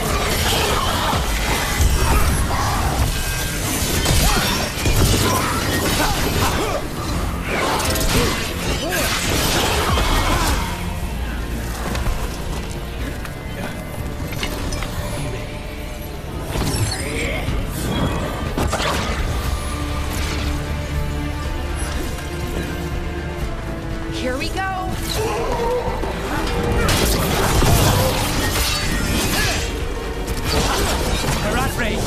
Here we go. The rat race.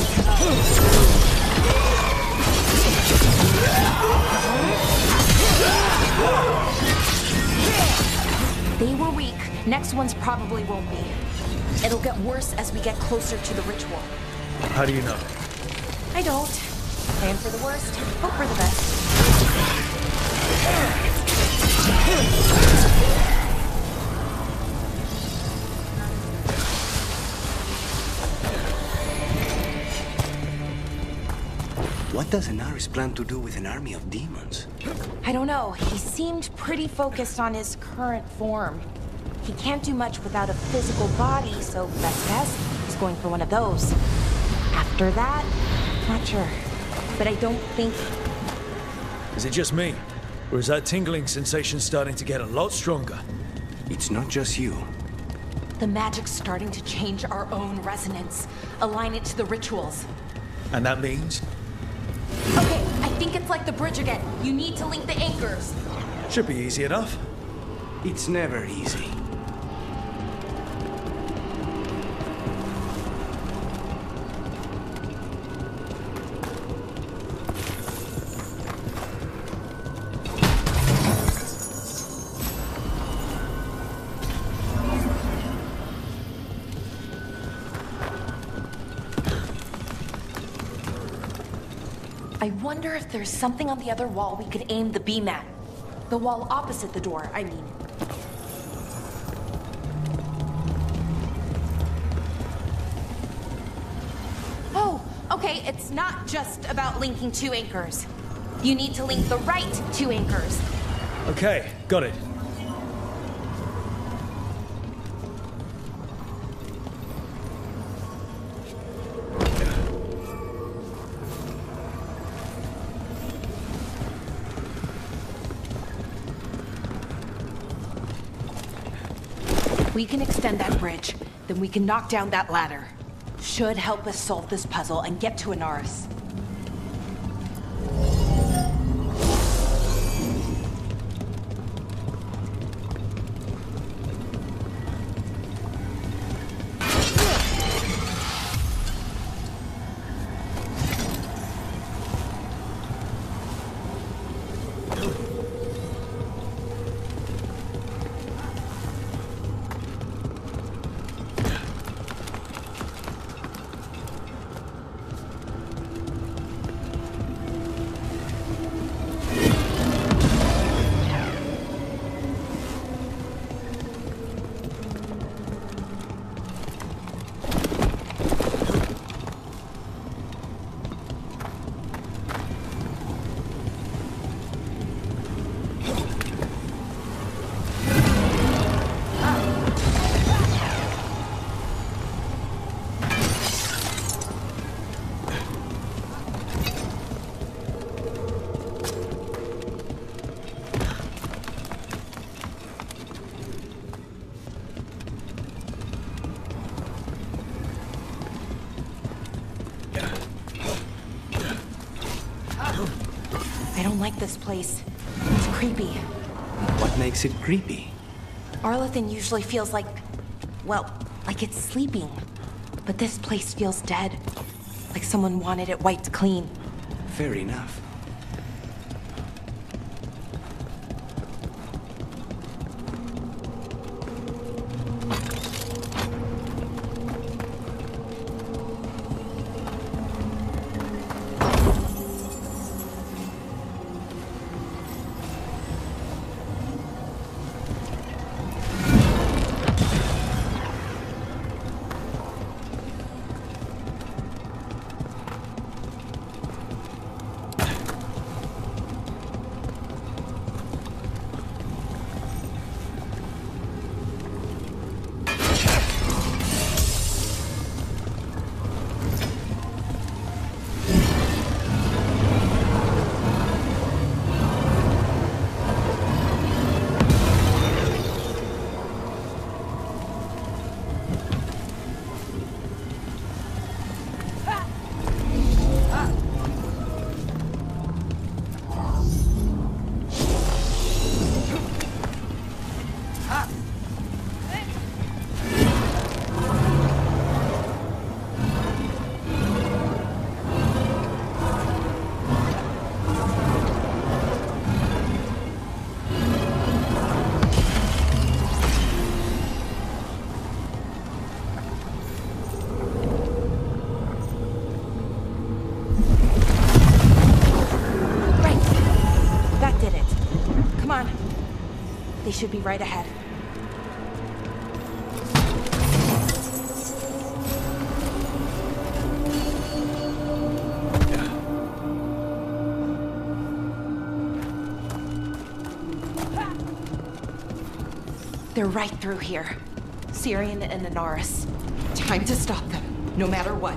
They were weak. Next ones probably won't be. It'll get worse as we get closer to the ritual. How do you know? I don't. Plan for the worst, hope for the best. What does Enaris plan to do with an army of demons? I don't know. He seemed pretty focused on his current form. He can't do much without a physical body, so best guess, he's going for one of those. After that, not sure. But I don't think... Is it just me? Or is that tingling sensation starting to get a lot stronger? It's not just you. The magic's starting to change our own resonance. Align it to the rituals. And that means? Okay, I think it's like the bridge again. You need to link the anchors. Should be easy enough. It's never easy. I wonder if there's something on the other wall we could aim the beam at. The wall opposite the door, I mean. Oh, okay, it's not just about linking two anchors. You need to link the right two anchors. Okay, got it. We can extend that bridge, then we can knock down that ladder. Should help us solve this puzzle and get to Enaris. I don't like this place. It's creepy. What makes it creepy? Arlathan usually feels like, well, like it's sleeping. But this place feels dead. Like someone wanted it wiped clean. Fair enough. They should be right ahead. They're right through here. Syrian and Anaris. Time to stop them, no matter what.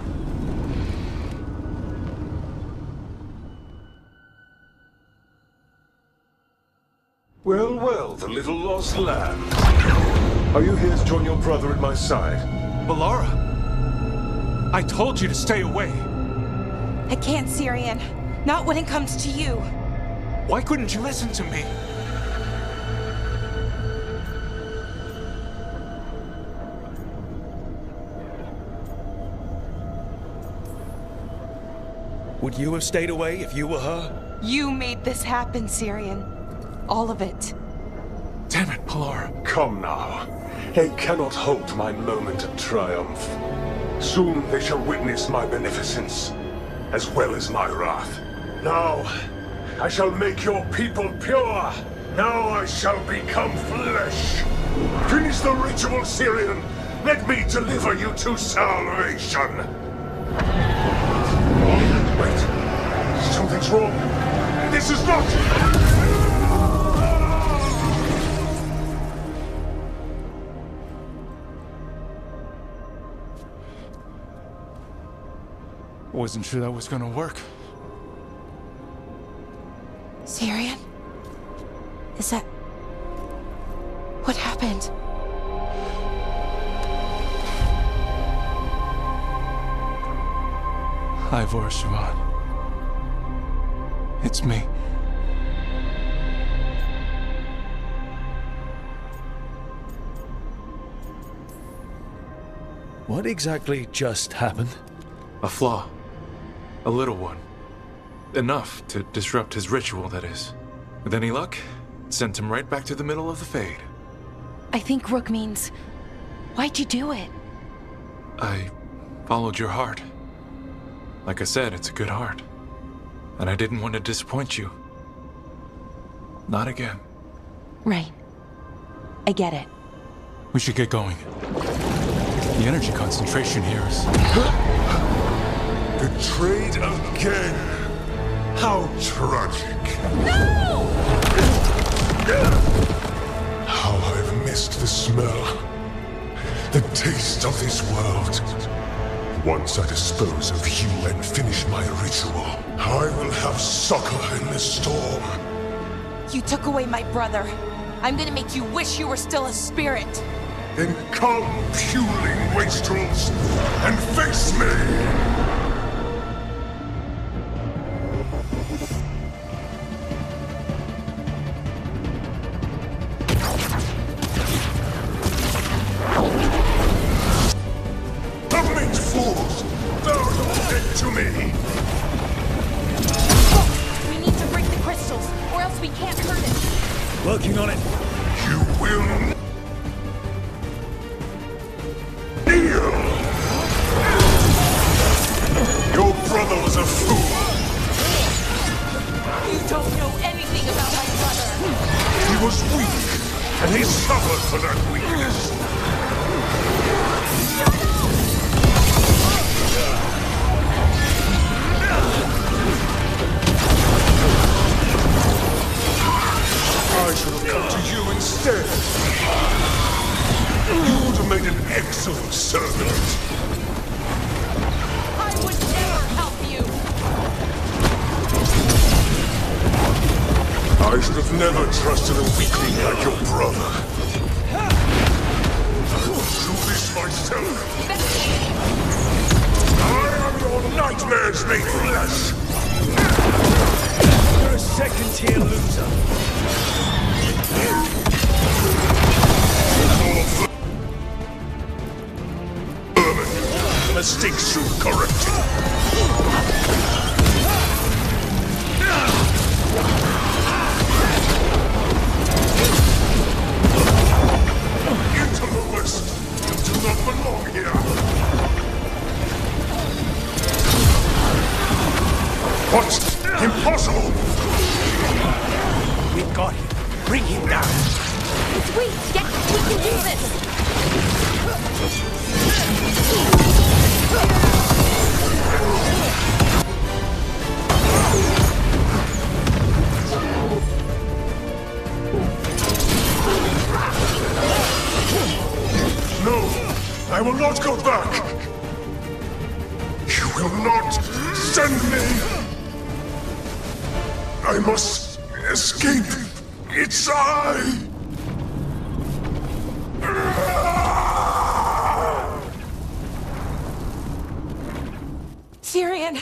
Well, well, the little lost lamb. Are you here to join your brother at my side? Bellara! I told you to stay away! I can't, Syrian. Not when it comes to you. Why couldn't you listen to me? Would you have stayed away if you were her? You made this happen, Syrian. All of it. Damn it, Bellara. Come now. They cannot halt my moment of triumph. Soon they shall witness my beneficence, as well as my wrath. Now, I shall make your people pure. Now I shall become flesh. Finish the ritual, Syrian. Let me deliver you to salvation. Wait. Something's wrong. This is not... Wasn't sure that was gonna work. Syrian? Is that... what happened? Ivor Siobhan. It's me. What exactly just happened? A flaw. A little one. Enough to disrupt his ritual, that is. With any luck, it sent him right back to the middle of the Fade. I think Rook means... why'd you do it? I followed your heart. Like I said, it's a good heart. And I didn't want to disappoint you. Not again. Right. I get it. We should get going. The energy concentration here is... Betrayed again! How tragic! No! How I've missed the smell, the taste of this world. Once I dispose of you and finish my ritual, I will have succor in the storm. You took away my brother. I'm gonna make you wish you were still a spirit. Then come, puling wastrels, and face me! was a fool. You don't know anything about my brother. He was weak, and he suffered for that weakness. I should have come to you instead. You would have made an excellent servant. I would never help you. I should have never trusted a weakling like your brother. I will do this myself. I am your nightmares made flesh. You're a second-tier loser. Mistakes soon corrected. Into the west. You do not belong here. What? Impossible! We got him. Bring him down. It's weak. Yes, we can do this. No, I will not go back. You will not send me. I must escape. It's I. Tyrion.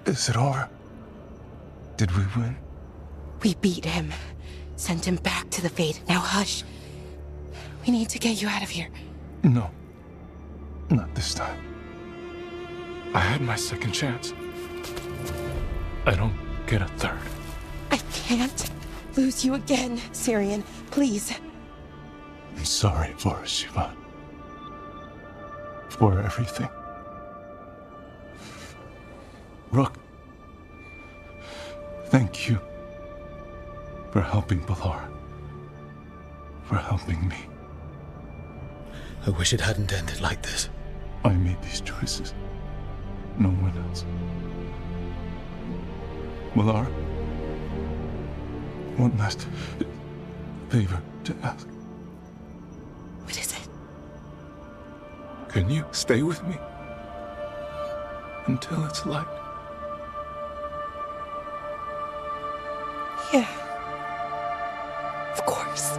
Is it over? Did we win? We beat him. Sent him back to the Fate. Now hush. We need to get you out of here. No. Not this time. I had my second chance. I don't get a third. I can't lose you again, Tyrion. Please. I'm sorry for Siobhan. For everything. Rook. Thank you. For helping Balara. For helping me. I wish it hadn't ended like this. I made these choices. No one else. Balara. One last favor to ask. What is it? Can you stay with me? Until it's light? Yeah. Of course.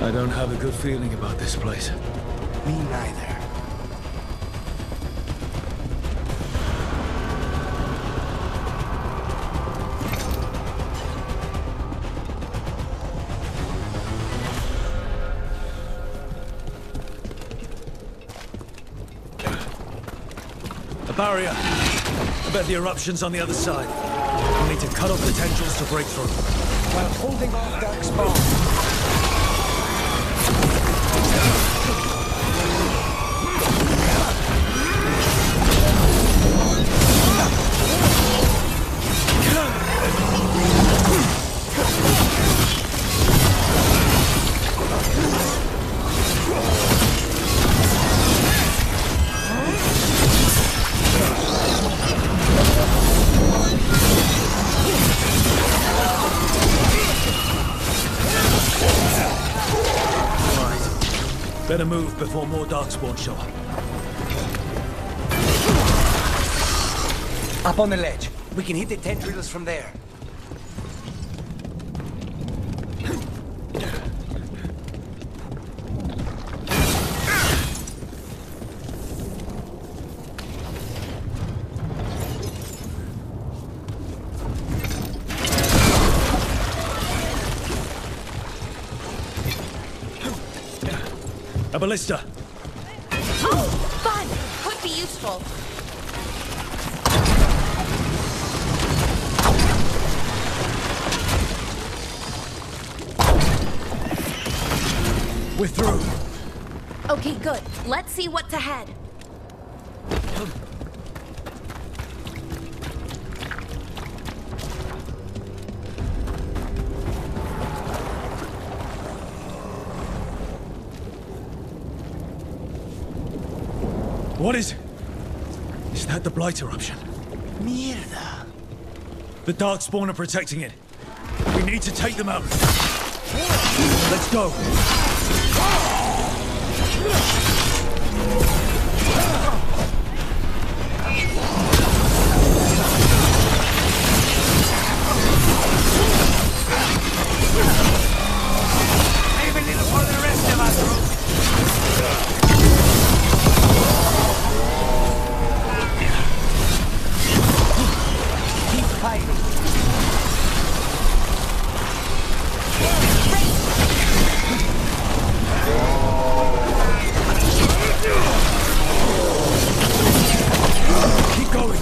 I don't have a good feeling about this place. Me neither. A barrier. I bet the eruption's on the other side. We'll need to cut off the tendrils to break through. While holding off Darkspawn. Better move before more Darkspawn show up. Up on the ledge. We can hit the tendrils from there. A ballista. Oh, fun! Could be useful. We're through. Okay, good. Let's see what's ahead. What is it? Is that the Blight eruption? Mierda. The Darkspawn are protecting it. We need to take them out. Let's go. Save a little for the rest of us. Keep fighting. Keep going.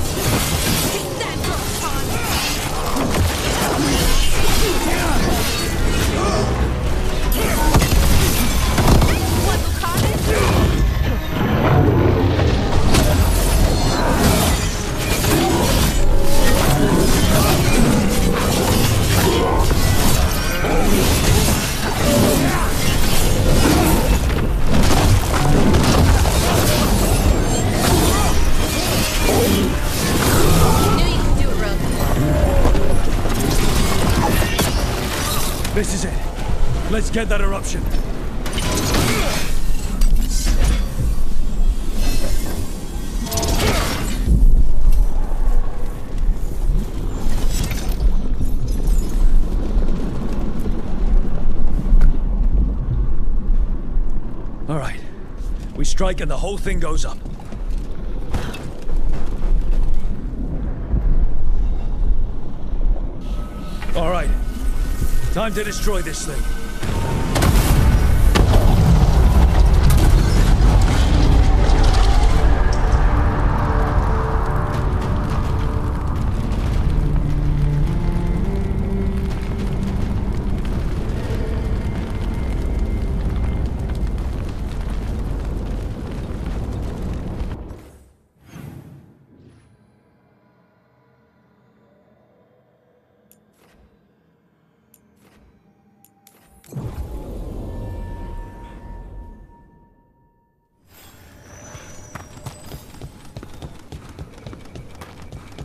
This is it. Let's get that eruption. All right. We strike and the whole thing goes up. All right. Time to destroy this thing.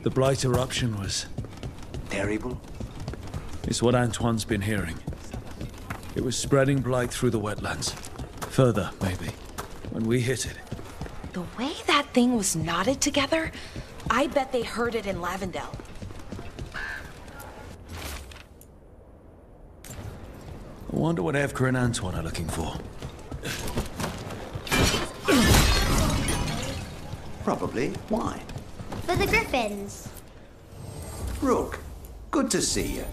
The Blight eruption was... terrible? It's what Antoine's been hearing. It was spreading blight through the wetlands. Further, maybe. When we hit it. The way that thing was knotted together, I bet they heard it in Wonder what Evka and Antoine are looking for. Probably. Why? For the griffins. Rook, good to see you.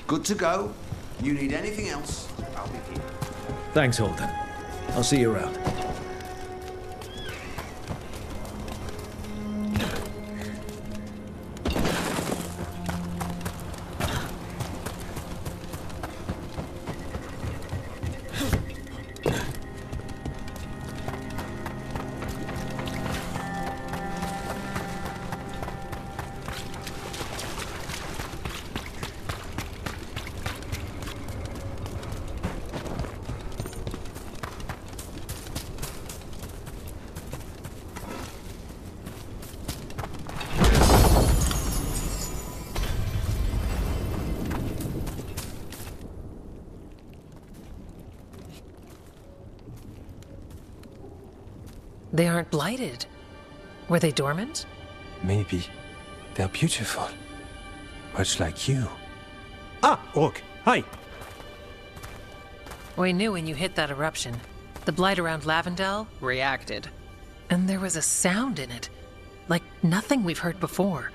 Good to go. You need anything else, I'll be here. Thanks, Holden. I'll see you around. They aren't blighted. Were they dormant? Maybe. They're beautiful. Much like you. Ah, Rook. Hi. We knew when you hit that eruption. The blight around Lavendel reacted. And there was a sound in it. Like nothing we've heard before.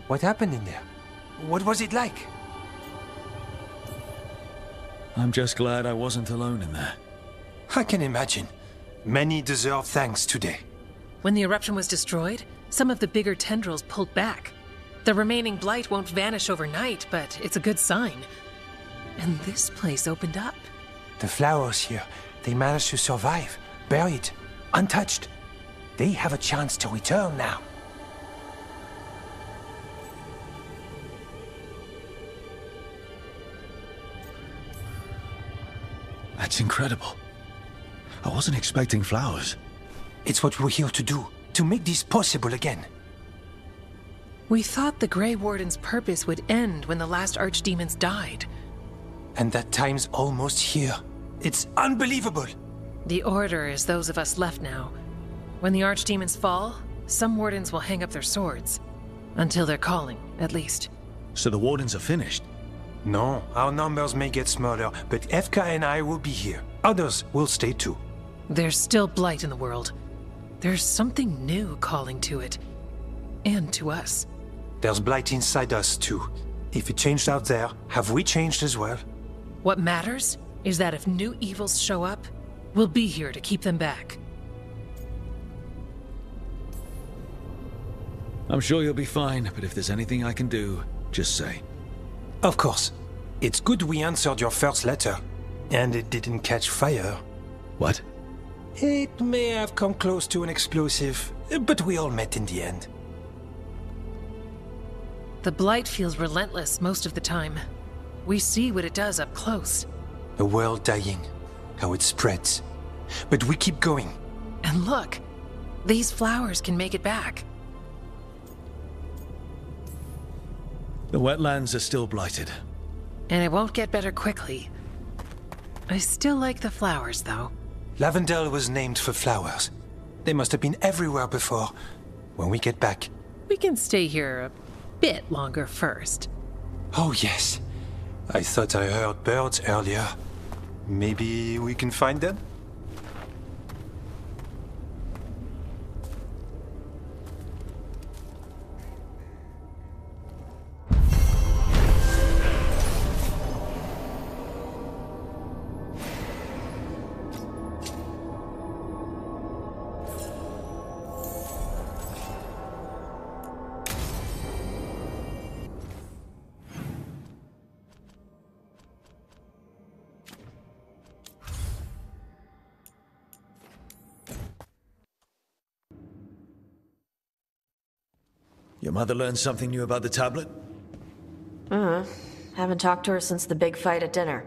What happened in there? What was it like? I'm just glad I wasn't alone in there. I can imagine. Many deserve thanks today. When the eruption was destroyed, some of the bigger tendrils pulled back. The remaining blight won't vanish overnight, but it's a good sign. And this place opened up. The flowers here, they managed to survive, buried, untouched. They have a chance to return now. That's incredible. I wasn't expecting flowers. It's what we're here to do, to make this possible again. We thought the Grey Warden's purpose would end when the last archdemons died. And that time's almost here. It's unbelievable! The Order is those of us left now. When the archdemons fall, some wardens will hang up their swords. Until their calling, at least. So the wardens are finished? No, our numbers may get smaller, but Evka and I will be here. Others will stay too. There's still blight in the world. There's something new calling to it. And to us. There's blight inside us too. If it changed out there, have we changed as well? What matters is that if new evils show up, we'll be here to keep them back. I'm sure you'll be fine, but if there's anything I can do, just say. Of course. It's good we answered your first letter. And it didn't catch fire. What? It may have come close to an explosive, but we all met in the end. The blight feels relentless most of the time. We see what it does up close. A world dying, how it spreads. But we keep going. And look, these flowers can make it back. The wetlands are still blighted. And it won't get better quickly. I still like the flowers, though. Lavendel was named for flowers. They must have been everywhere before. When we get back... We can stay here a bit longer first. Oh, yes. I thought I heard birds earlier. Maybe we can find them? Your mother learned something new about the tablet? Haven't talked to her since the big fight at dinner.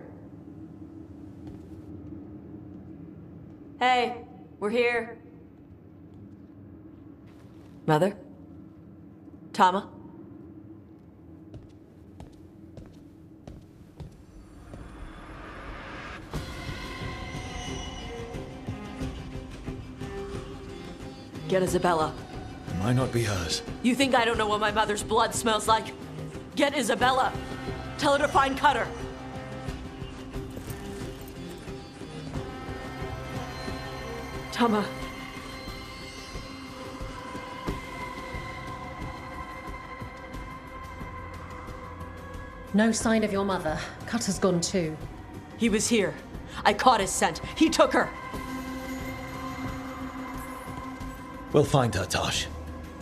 Hey, we're here. Mother? Tama? Get Isabella. It might not be hers. You think I don't know what my mother's blood smells like? Get Isabella. Tell her to find Cutter. Tama. No sign of your mother. Cutter's gone too. He was here. I caught his scent. He took her. We'll find her, Tosh.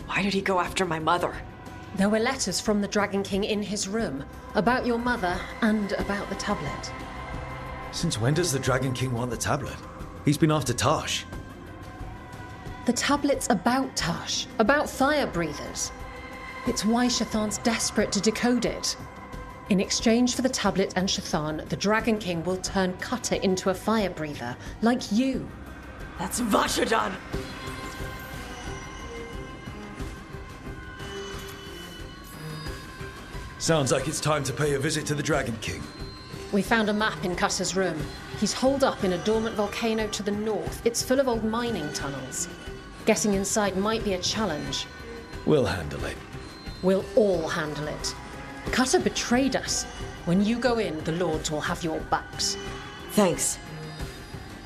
Why did he go after my mother? There were letters from the Dragon King in his room about your mother and about the tablet. Since when does the Dragon King want the tablet? He's been after Tosh. The tablet's about Tosh, about fire breathers. It's why Shathan's desperate to decode it. In exchange for the tablet and Shathan, the Dragon King will turn Cutter into a fire breather, like you. That's Vashadan! Sounds like it's time to pay a visit to the Dragon King. We found a map in Cutter's room. He's holed up in a dormant volcano to the north. It's full of old mining tunnels. Getting inside might be a challenge. We'll handle it. We'll all handle it. Cutter betrayed us. When you go in, the Lords will have your backs. Thanks.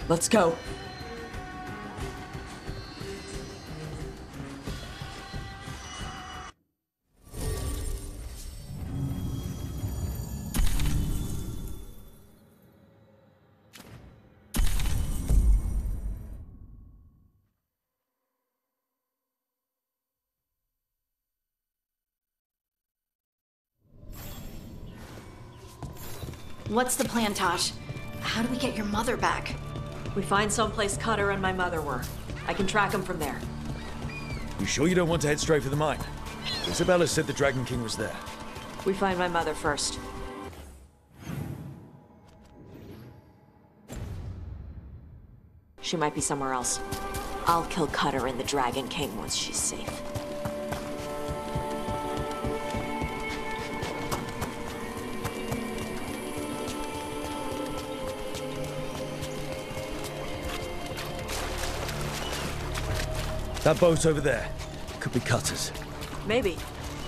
Let's go. What's the plan, Tosh? How do we get your mother back? We find someplace Cutter and my mother were. I can track them from there. You sure you don't want to head straight for the mine? Isabella said the Dragon King was there. We find my mother first. She might be somewhere else. I'll kill Cutter and the Dragon King once she's safe. That boat over there. Could be Cutter's. Maybe.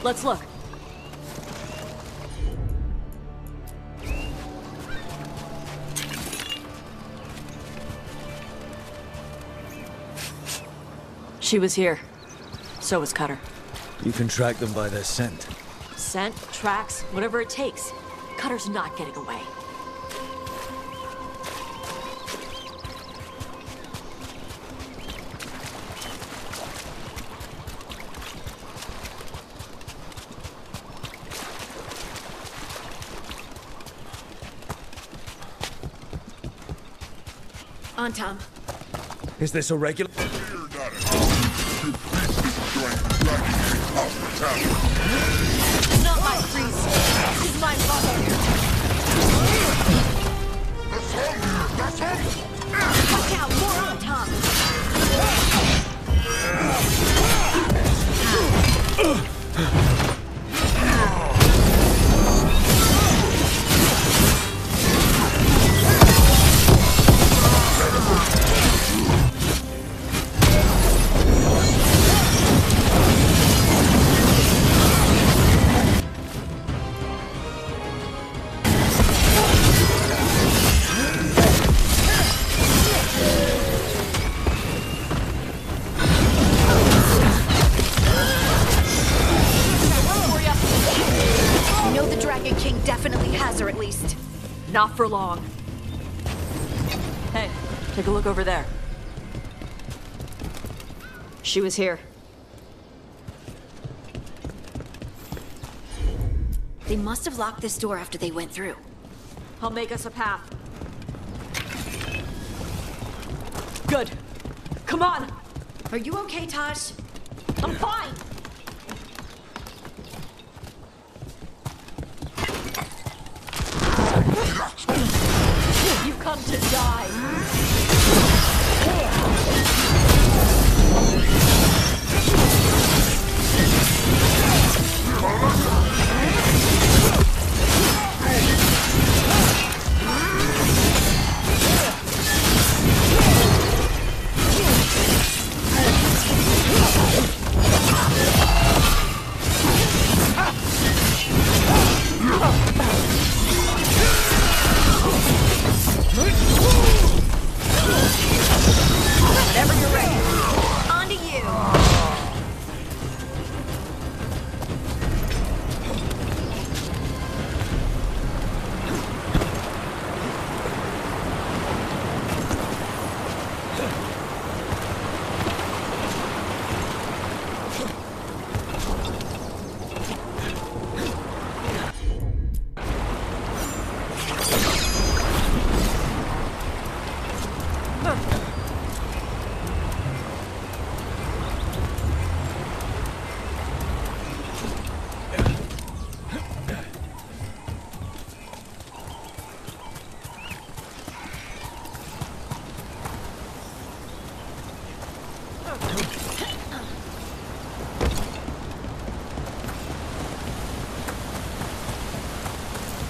Let's look. She was here. So was Cutter. You can track them by their scent. Scent, tracks, whatever it takes. Cutter's not getting away. On, Tom. Is this a regular? Not my priest. This is my mother. Watch out! More on, Tom! Not for long. Hey, take a look over there. She was here. They must have locked this door after they went through. I'll make us a path. Good. Come on! Are you okay, Tosh? I'm fine! You've come to die!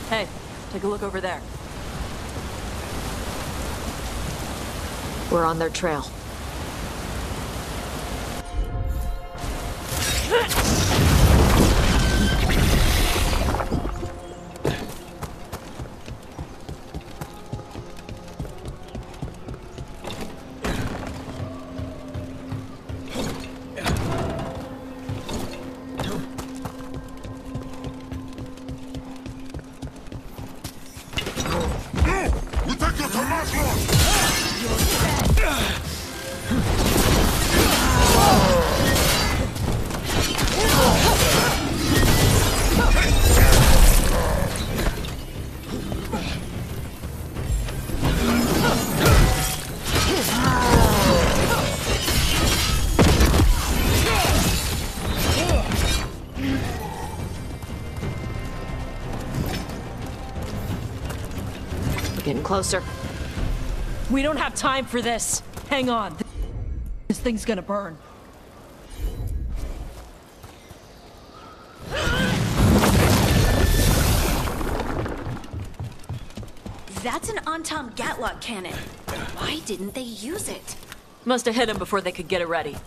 Hey, take a look over there. We're on their trail. Getting closer. We don't have time for this. Hang on. This thing's gonna burn. That's an Antam Gatlock cannon. Why didn't they use it? Must have hit him before they could get it ready.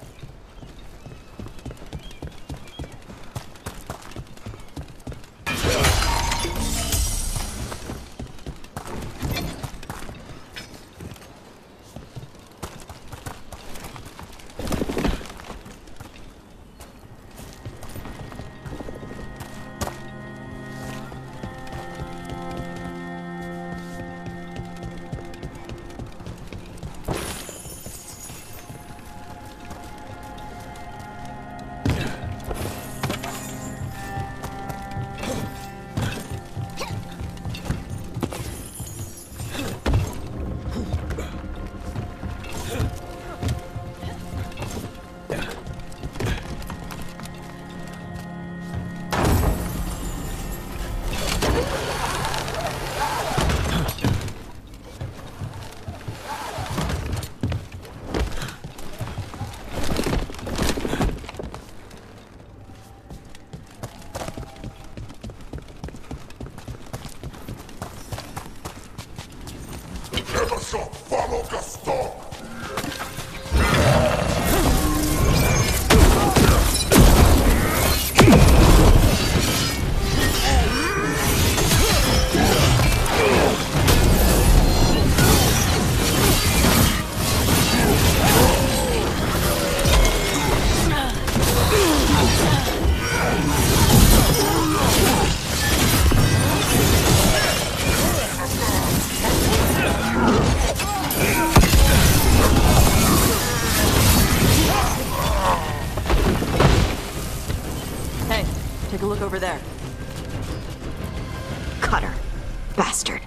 Over there. Cutter. Bastard.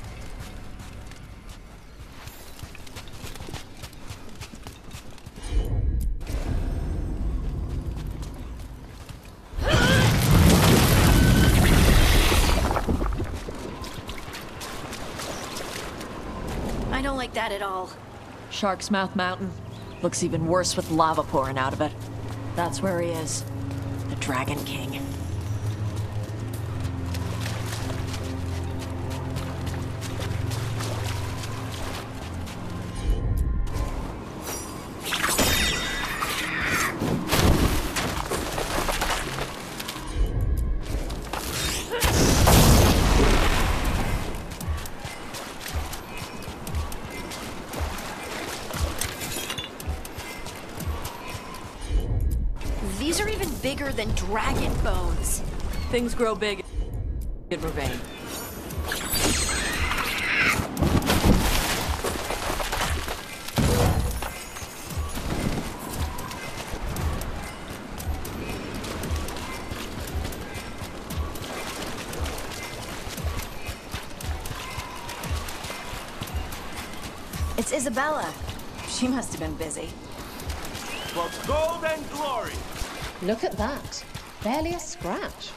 I don't like that at all. Shark's Mouth Mountain. Looks even worse with lava pouring out of it. That's where he is. The Dragon King. These are even bigger than dragon bones. Things grow big in Ravine. It's Isabella. She must have been busy. For gold and glory! Look at that. Barely a scratch.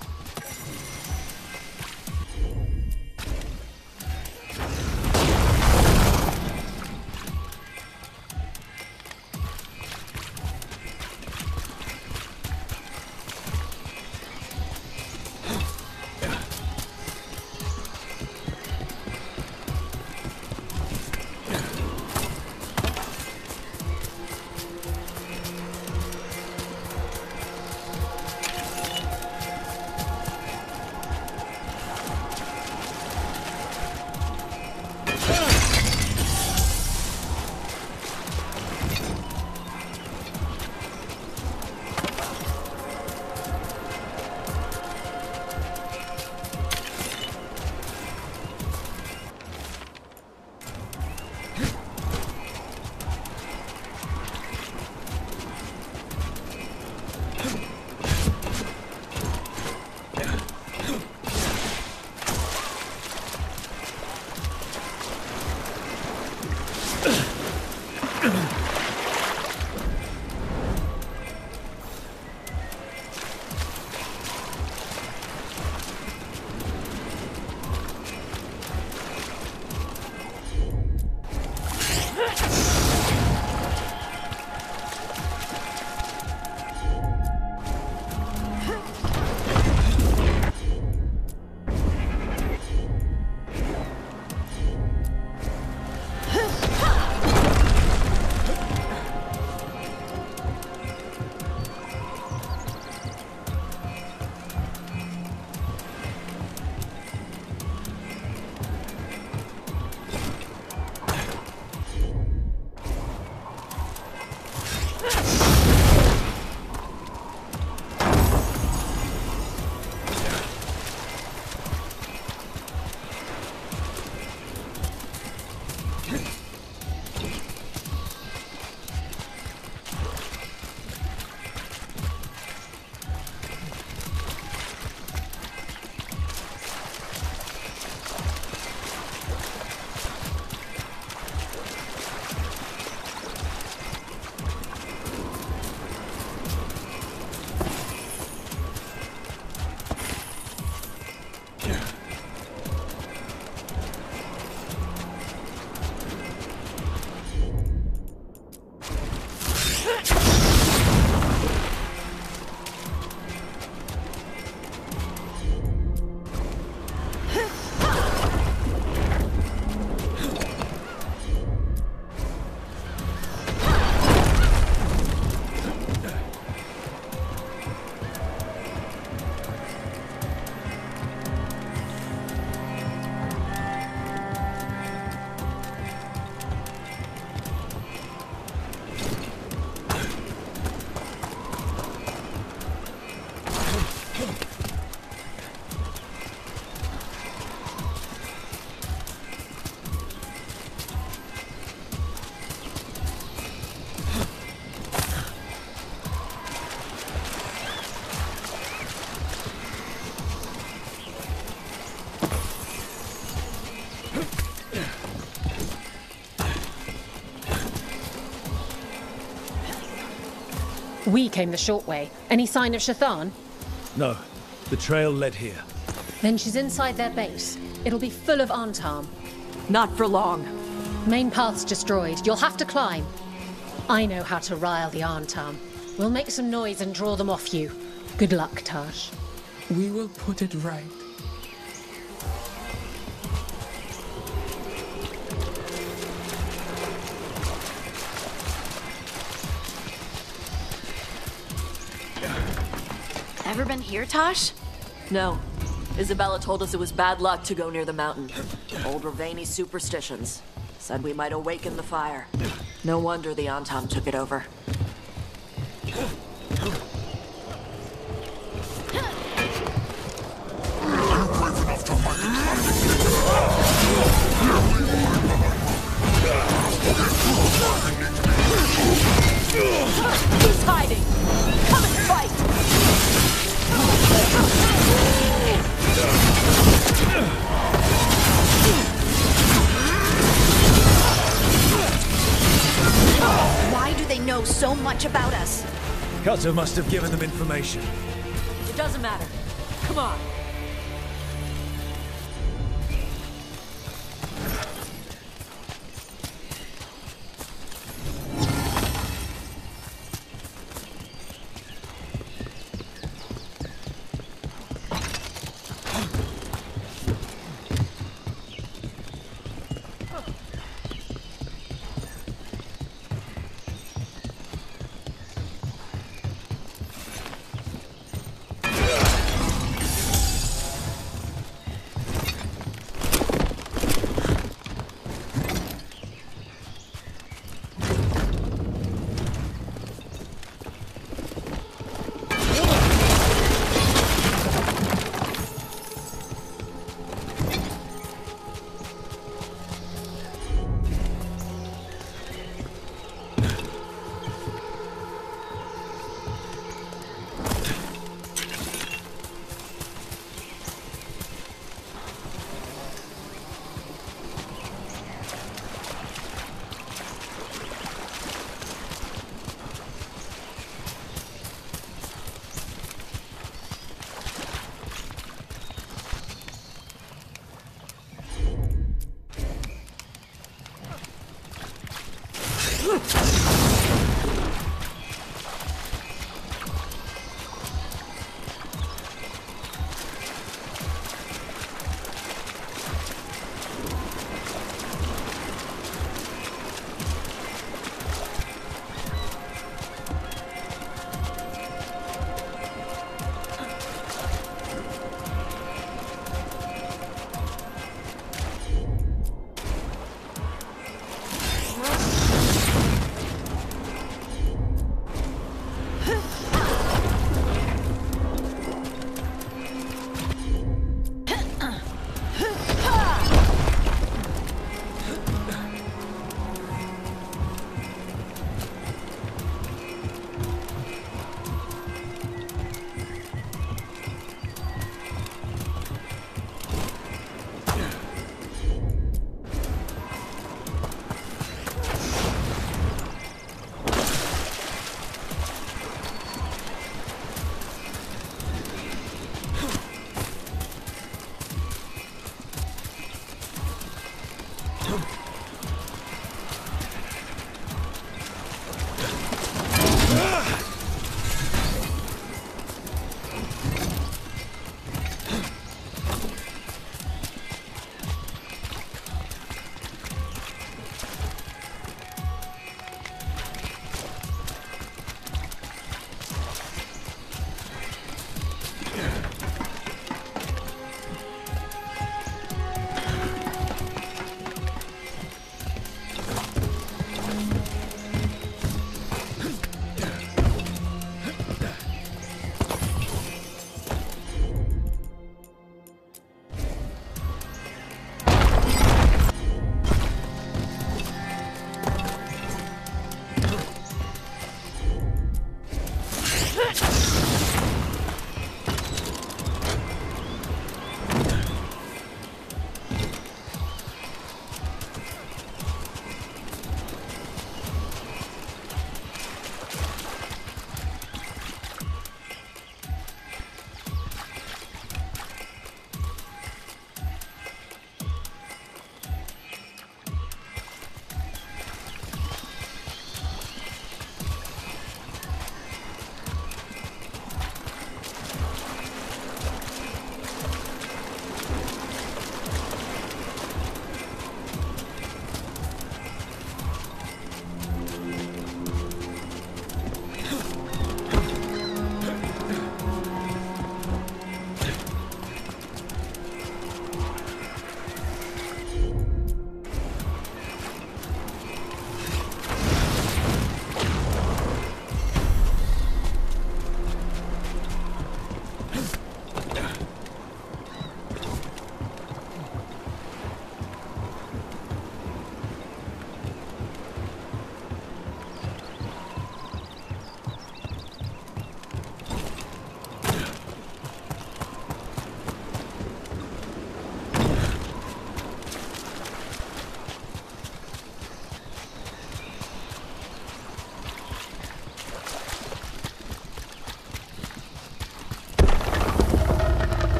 We came the short way. Any sign of Shathan? No. The trail led here. Then she's inside their base. It'll be full of Antarm. Not for long. Main path's destroyed. You'll have to climb. I know how to rile the Antarm. We'll make some noise and draw them off you. Good luck, Tash. We will put it right. Ever been here, Tosh? No. Isabella told us it was bad luck to go near the mountain. Old Ravani superstitions. Said we might awaken the fire. No wonder the Antam took it over. Who's hiding? Come and fight! Why do they know so much about us? Cutter must have given them information. It doesn't matter. Come on.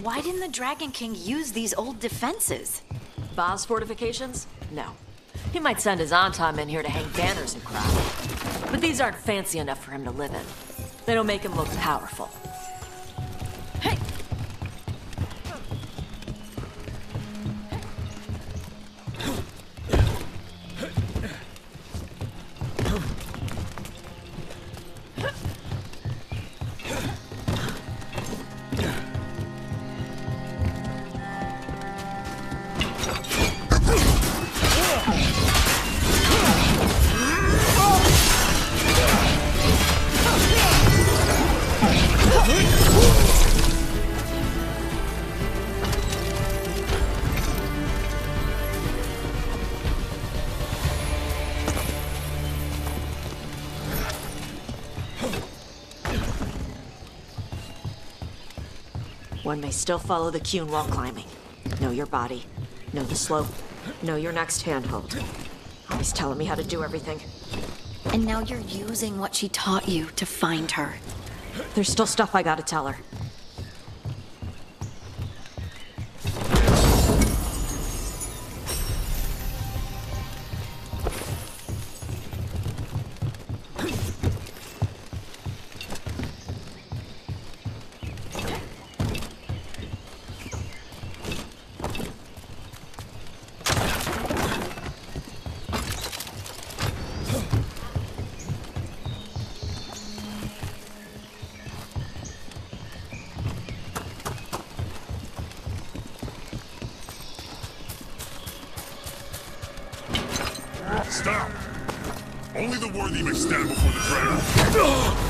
Why didn't the Dragon King use these old defenses? Boss fortifications? No. He might send his Antam in here to hang banners and crap. But these aren't fancy enough for him to live in. They don't make him look powerful. Hey! One may still follow the Qun while climbing. Know your body, know the slope, know your next handhold. Always telling me how to do everything. And now you're using what she taught you to find her. There's still stuff I gotta tell her. Stop! Only the worthy may stand before the dragon.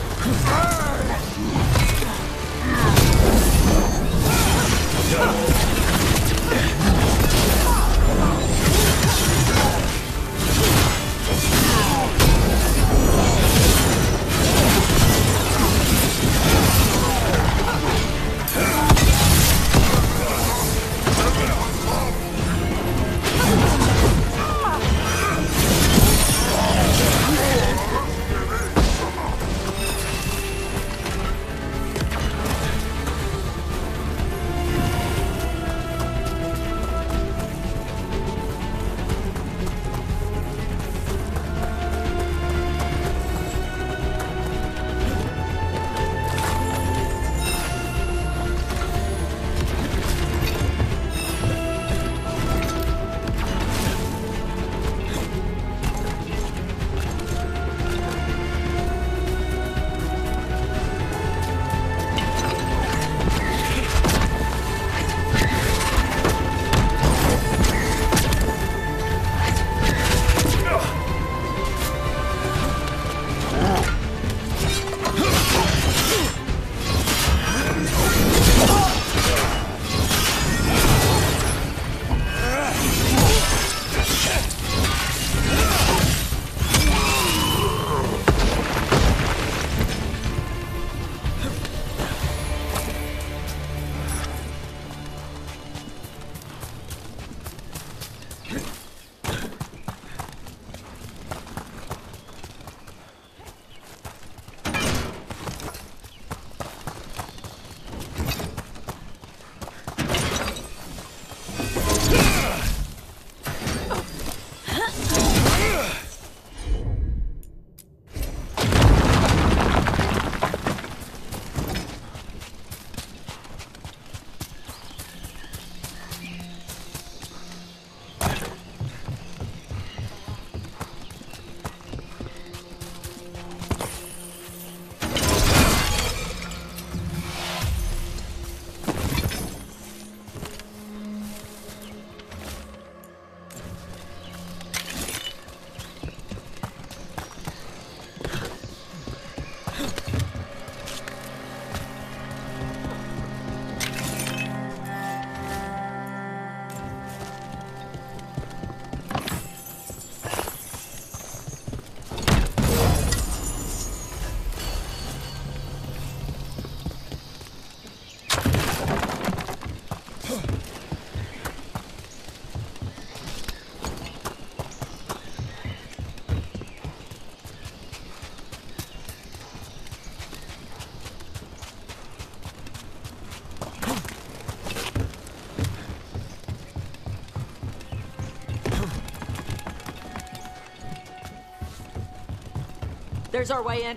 There's our way in.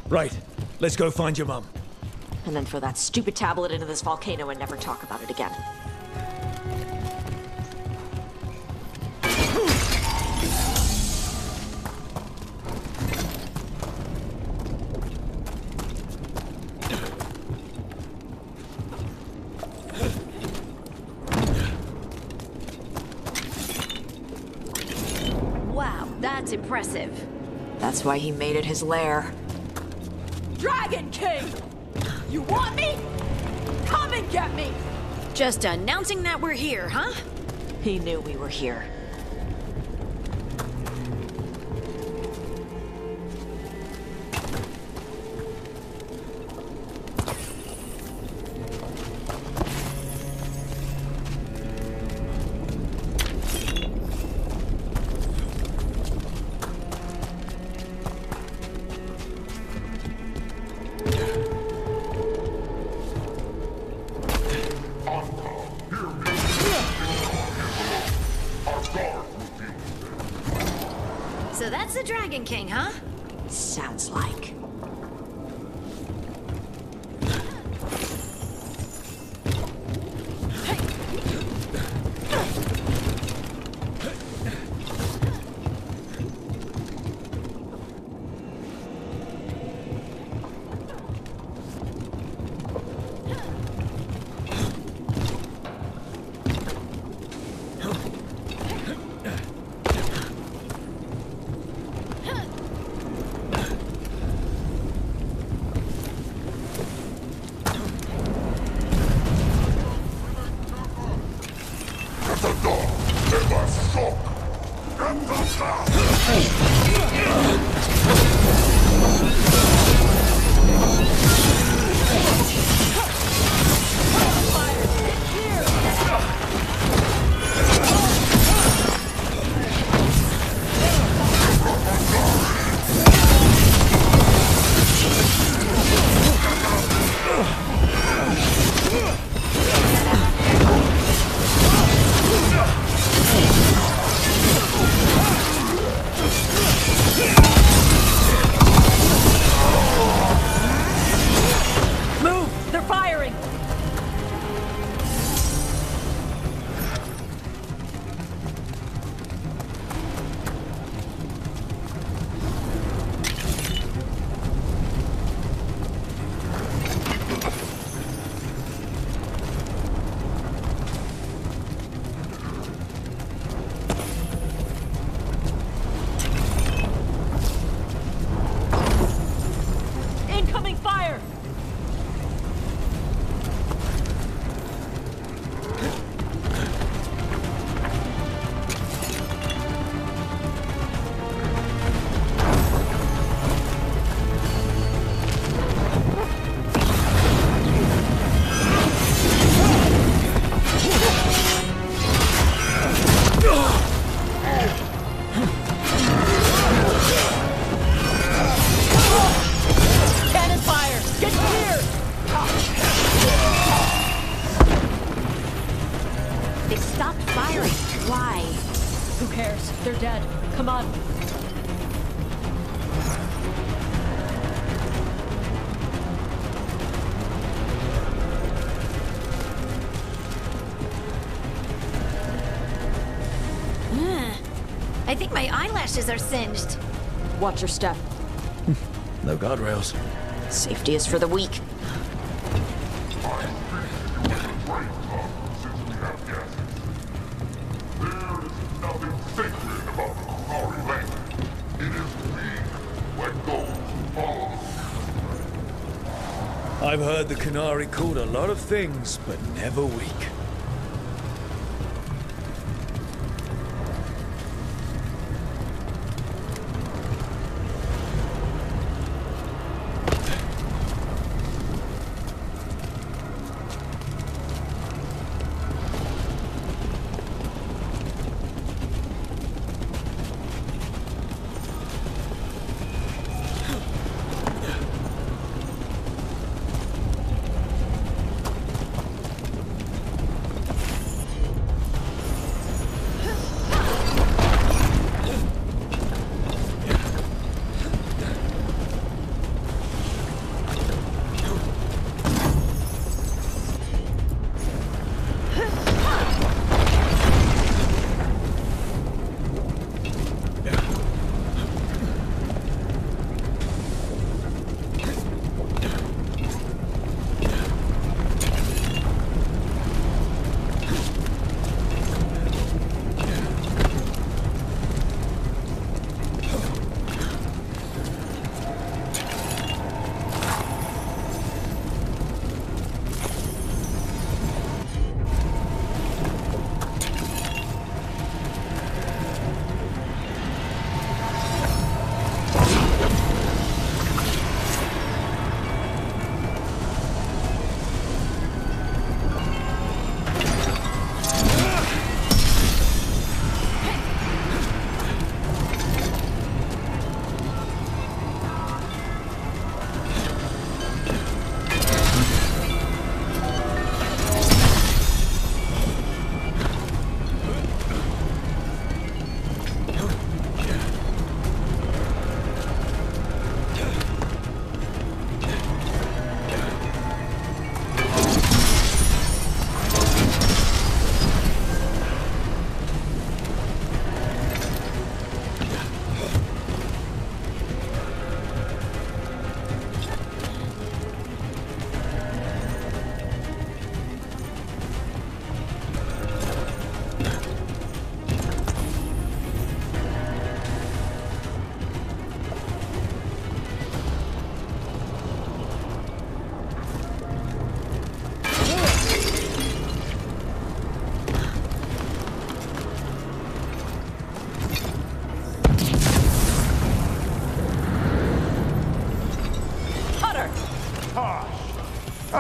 Right. Let's go find your mum. And then throw that stupid tablet into this volcano and never talk about it again. Wow, that's impressive. That's why he made it his lair. Dragon King! You want me? Come and get me! Just announcing that we're here, huh? He knew we were here. So that's the Dragon King, huh? Sounds like. I think my eyelashes are singed. Watch your step. No guardrails. Safety is for the weak. I've heard the Qunari called a lot of things, but never weak.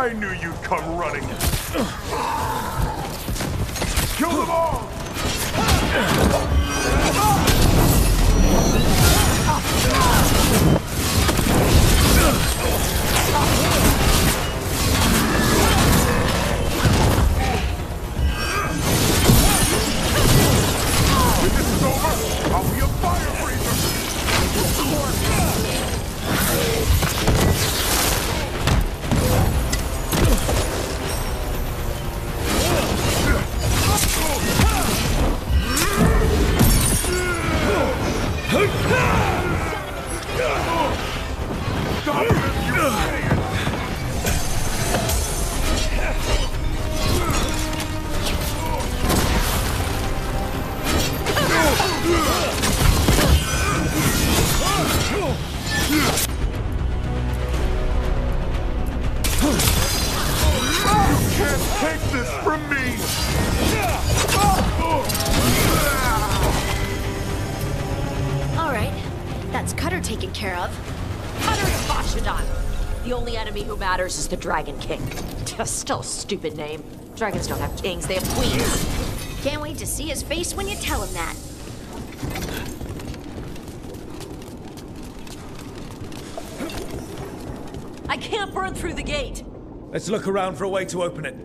I knew you'd come running. Kill them all! When this is over, I'll be a fire breather! Matters is the Dragon King. Still a stupid name. Dragons don't have kings, they have queens. Can't wait to see his face when you tell him that. I can't burn through the gate. Let's look around for a way to open it.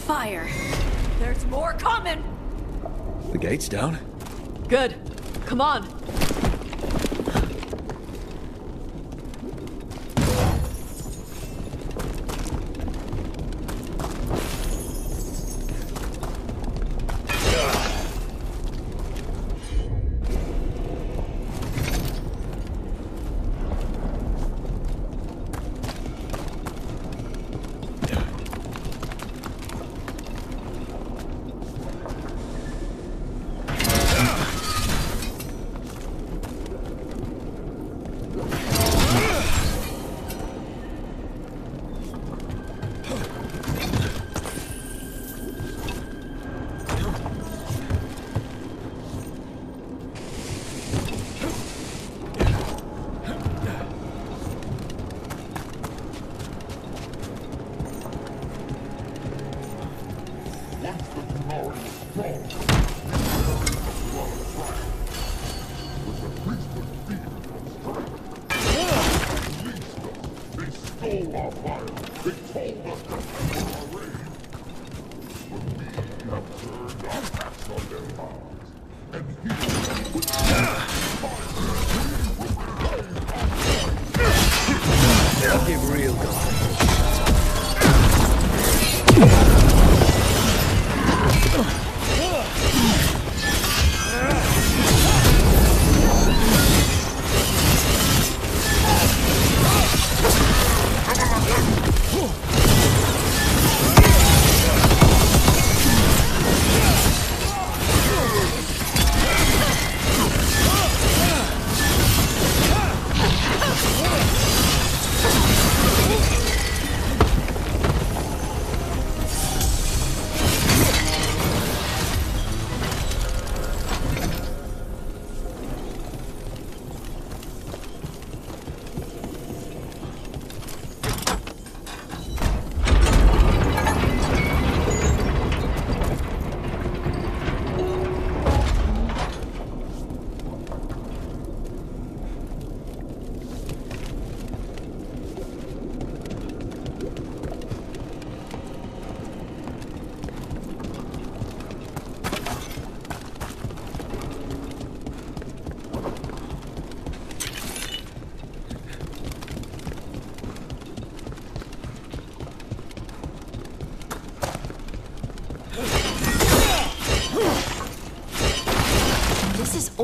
Fire. There's more coming. The gate's down. Good. Come on.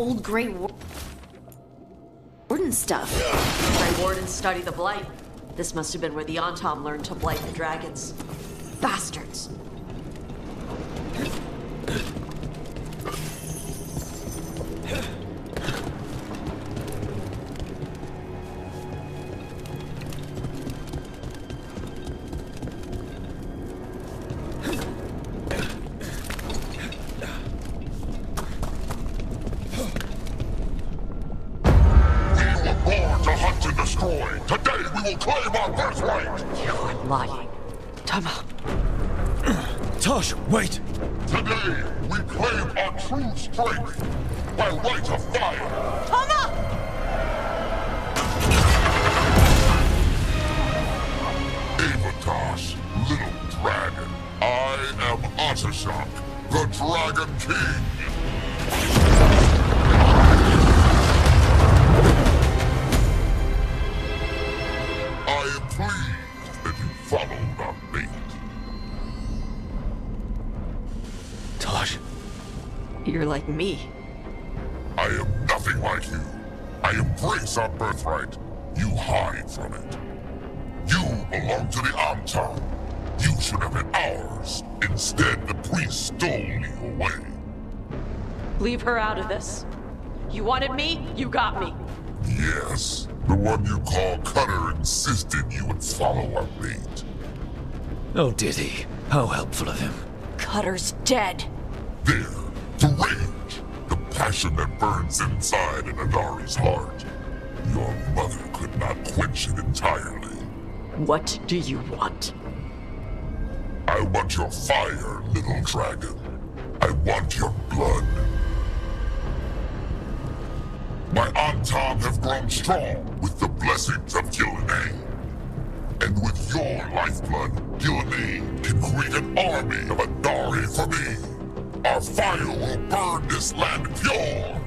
old Grey Warden stuff. Grey Wardens study the Blight. This must have been where the Antom learned to blight the dragons. Bastards. Today we will claim our birthright! You are lying. Tama. Tosh, wait! Today we claim our true strength by right of fire! Tama! Avatosh, little dragon. I am Otashok, the Dragon King! I am pleased that you followed our bait. Tosh. You're like me. I am nothing like you. I embrace our birthright. You hide from it. You belong to the Antom. You should have been ours. Instead, the priest stole you away. Leave her out of this. You wanted me, you got me. Yes. The one you call Cutter insisted you would follow our bait. Oh, did he? How helpful of him. Cutter's dead. There, the rage, the passion that burns inside an Adari's heart. Your mother could not quench it entirely. What do you want? I want your fire, little dragon. I want your blood. My Antom have grown strong with the blessings of Gillenay. And with your lifeblood, Gillenay can create an army of Adari for me. Our fire will burn this land pure.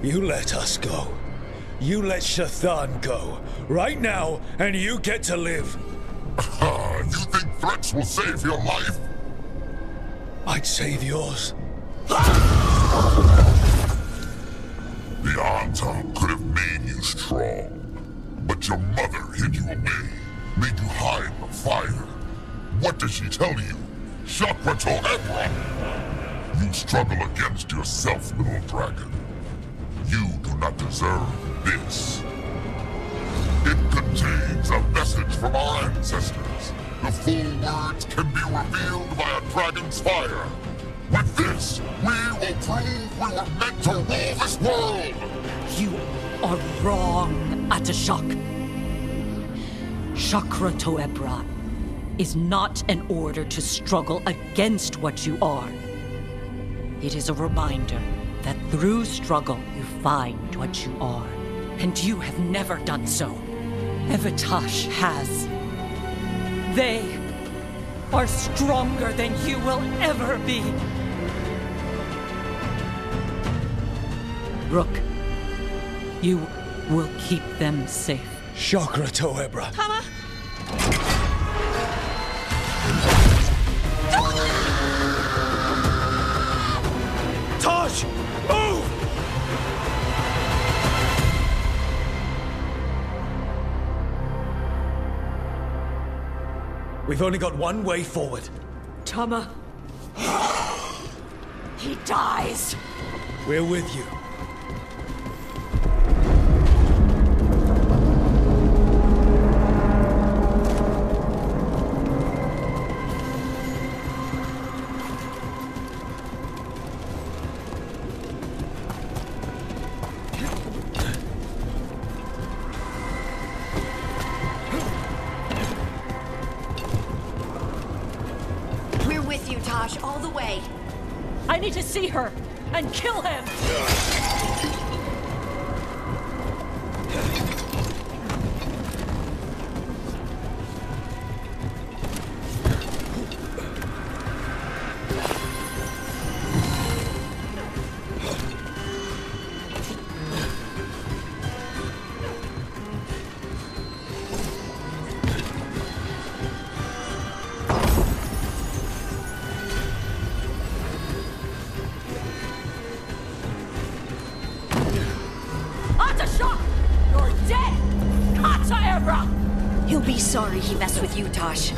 You let us go. You let Shathan go. Right now, and you get to live. You think threats will save your life? I'd save yours. The Antom could have made you strong, but your mother hid you away, made you hide the fire. What did she tell you? Chakra to Ebron! You struggle against yourself, little dragon. You do not deserve this. It contains a message from our ancestors. The full words can be revealed by a dragon's fire. With this, we will prove we were meant to rule this world! You are wrong, Atashok. Chakra to Ebron is not an order to struggle against what you are. It is a reminder that through struggle you find what you are. And you have never done so. Evatosh has. They are stronger than you will ever be. Rook, you will keep them safe. Chakra to Ebron. Tama! Tosh! Move! We've only got one way forward. Tama. He dies. We're with you. All the way. I need to see her and kill him. He'll be sorry he messed with you, Tosh.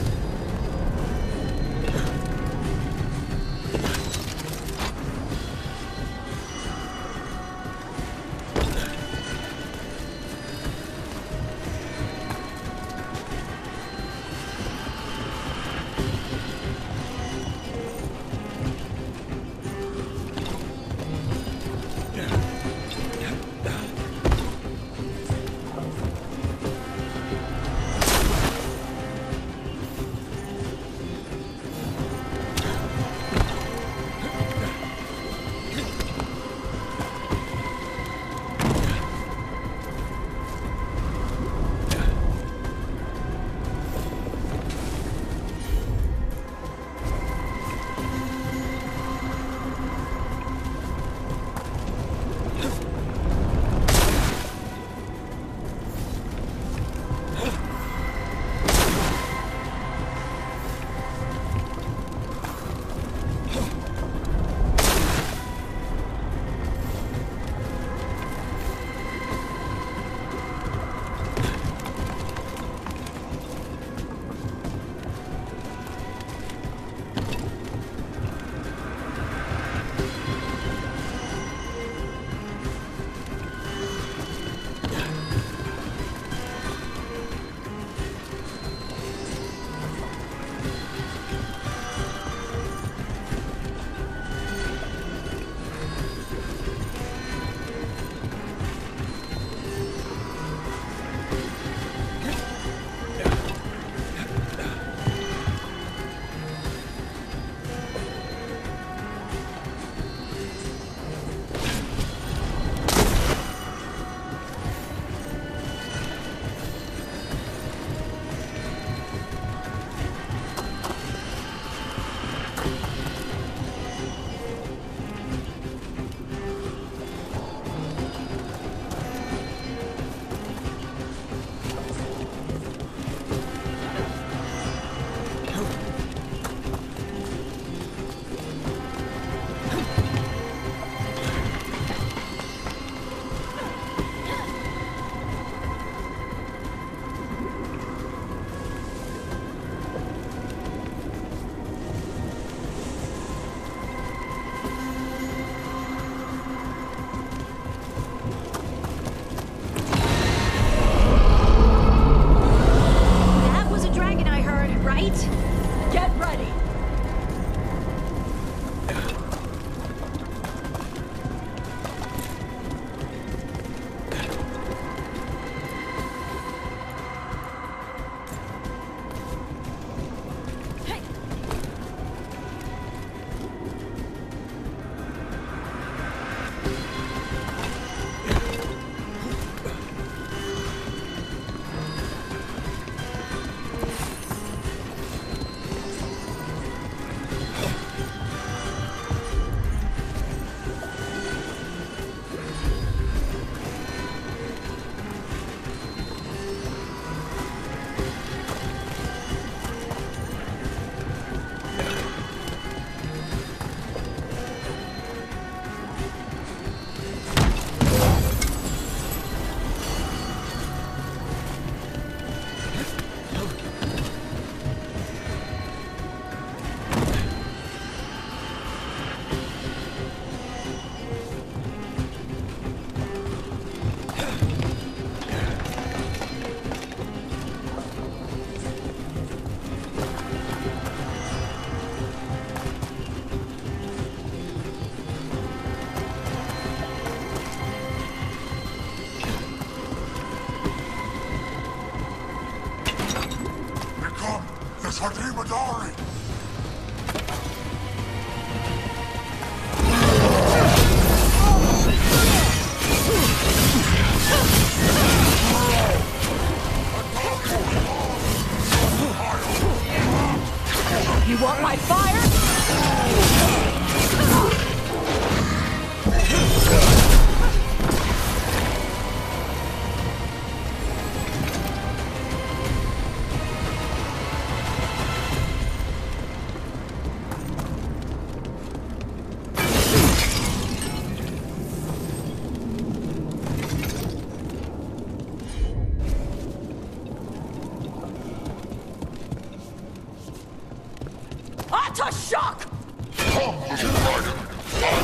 You want my fire?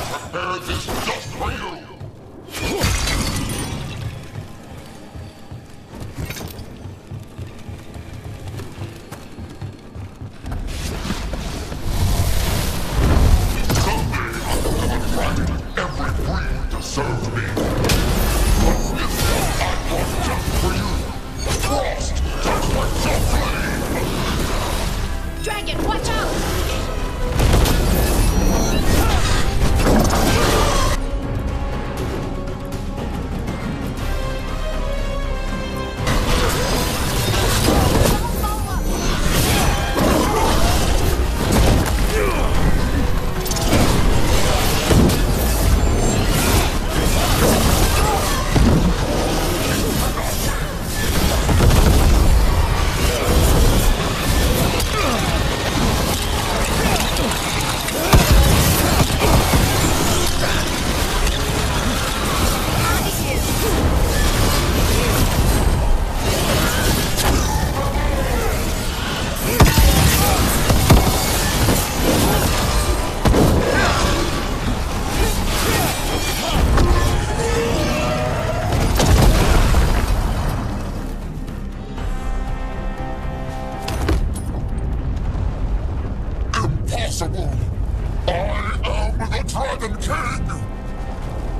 Prepare this just for you! Every breed deserves me. But this one I brought just for you. Frost, just like the flame. Dragon, watch out!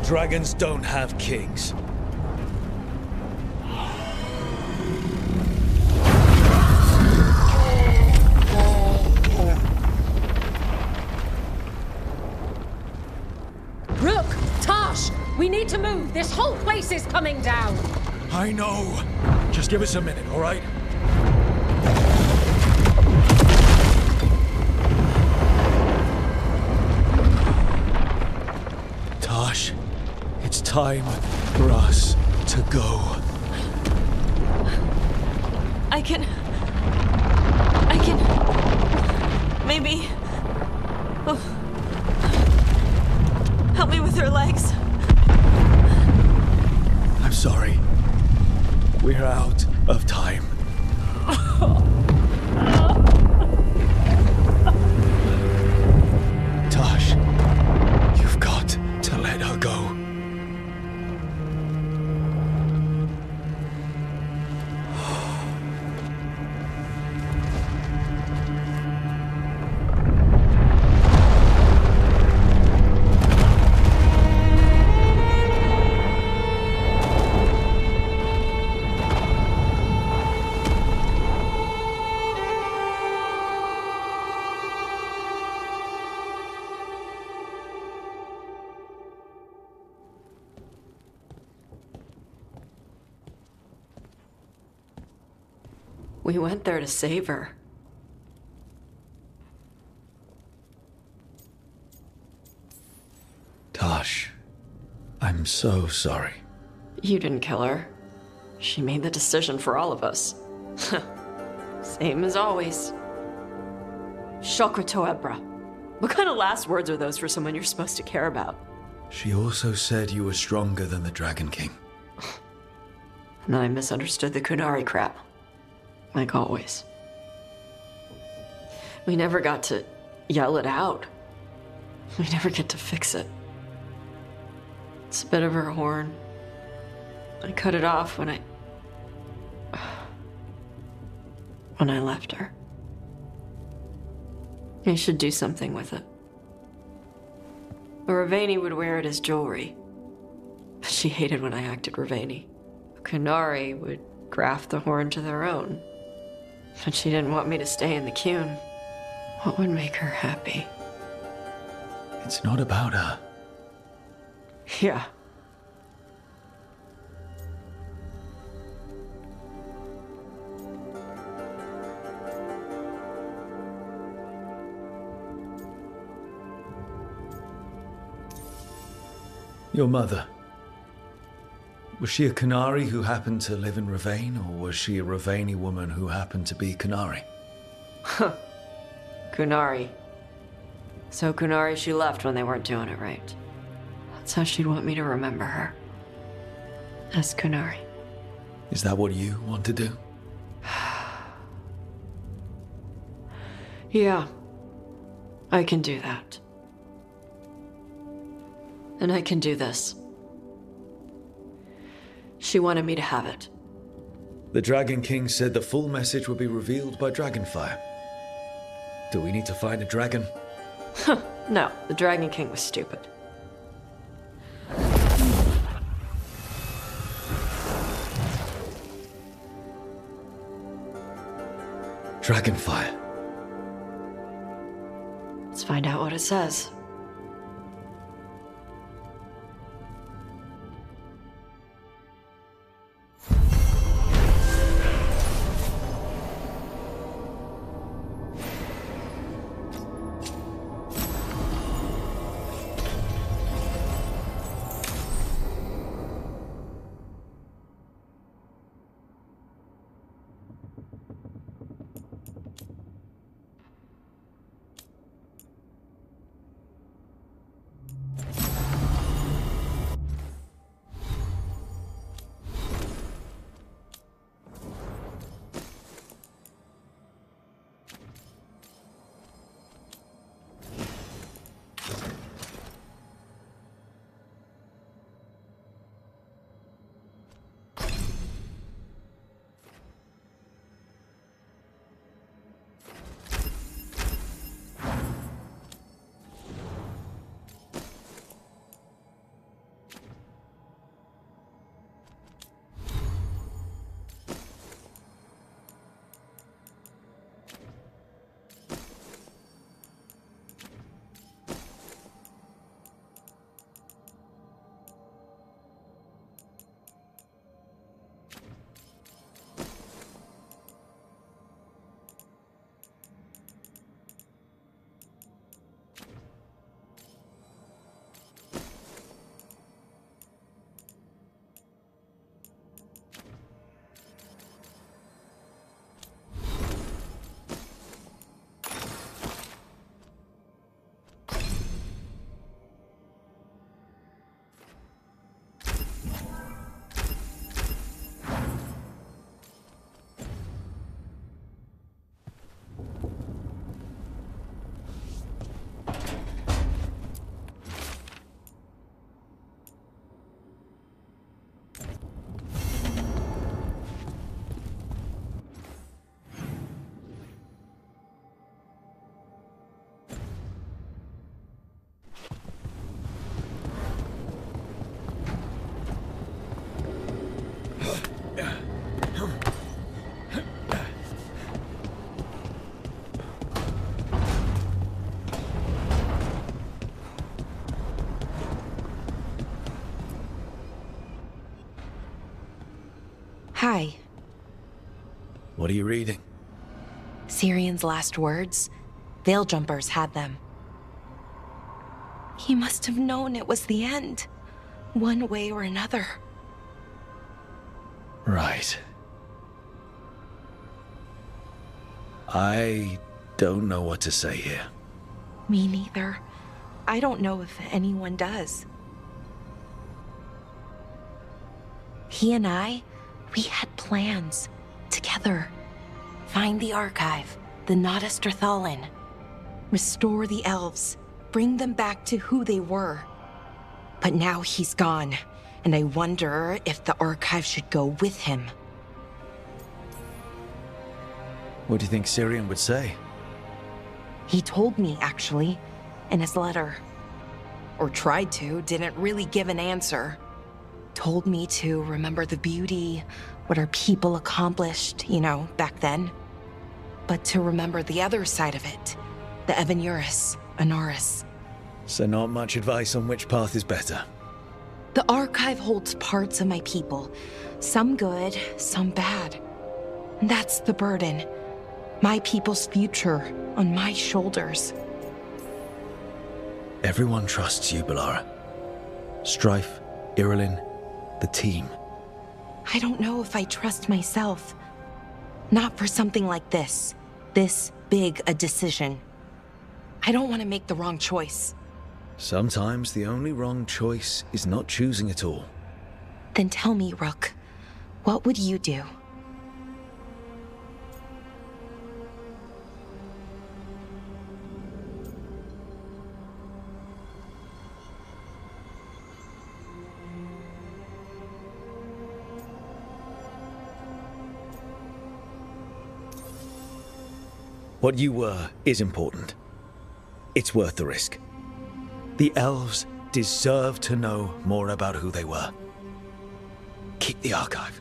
Dragons don't have kings. Rook! Tosh! We need to move! This whole place is coming down! I know. Just give us a minute, all right? Tosh, it's time for us to go. I can... Maybe... Oh. Help me with her legs. I'm sorry. We're out of time. Tosh, you've got to let her go. We went there to save her. Tosh, I'm so sorry. You didn't kill her. She made the decision for all of us. Same as always. Shokra Toebra. What kind of last words are those for someone you're supposed to care about? She also said you were stronger than the Dragon King. And then I misunderstood the Kunari crap. Like always. We never got to yell it out. We never get to fix it. It's a bit of her horn. I cut it off when I left her. I should do something with it. Ravani would wear it as jewelry. But she hated when I acted Ravani. Kunari would graft the horn to their own. But she didn't want me to stay in the Qun. What would make her happy? It's not about her. Yeah. Your mother. Was she a Kunari who happened to live in Ravane, or was she a Ravani woman who happened to be Kunari? Huh. Kunari. So Kunari she left when they weren't doing it right. That's how she'd want me to remember her. As Kunari. Is that what you want to do? Yeah. I can do that. and I can do this. She wanted me to have it. The Dragon King said the full message would be revealed by Dragonfire. Do we need to find a dragon? No, the Dragon King was stupid. Dragonfire. Let's find out what it says. Hi. What are you reading? Sirian's last words. Veil Jumpers had them. He must have known it was the end, one way or another. Right. I don't know what to say here. Me neither. I don't know if anyone does. He and I, we had plans. Together. Find the archive, the Nodus Thalin. Restore the elves. Bring them back to who they were. But now he's gone, and I wonder if the archive should go with him. What do you think Sirian would say? He told me, actually, in his letter. Or tried to, didn't really give an answer. Told me to remember the beauty, what our people accomplished, you know, back then. But to remember the other side of it, the Evanuris, Anaris. So not much advice on which path is better. The archive holds parts of my people, some good, some bad. And that's the burden. My people's future on my shoulders. Everyone trusts you, Balara. Strife, Irilyn, the team. I don't know if I trust myself. Not for something like this. This big a decision. I don't want to make the wrong choice. Sometimes the only wrong choice is not choosing at all. Then tell me, Rook, what would you do? What you were is important. It's worth the risk. The elves deserve to know more about who they were. Keep the archive.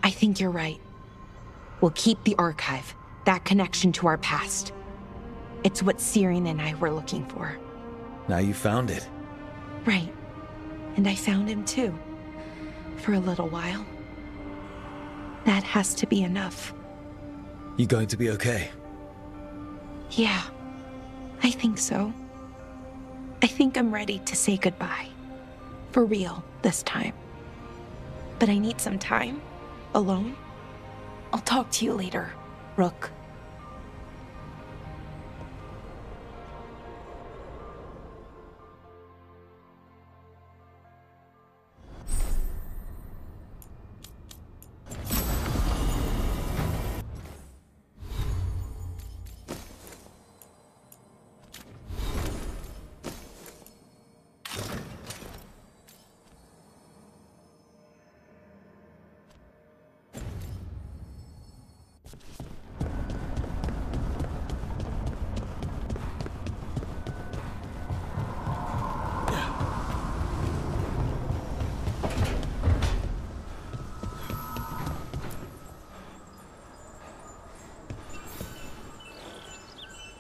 I think you're right. We'll keep the archive, that connection to our past. It's what Syrian and I were looking for. Now you found it. Right. And I found him too. For a little while. That has to be enough. You going to be okay? Yeah, I think so. I think I'm ready to say goodbye. For real, this time. But I need some time. Alone. I'll talk to you later, Rook.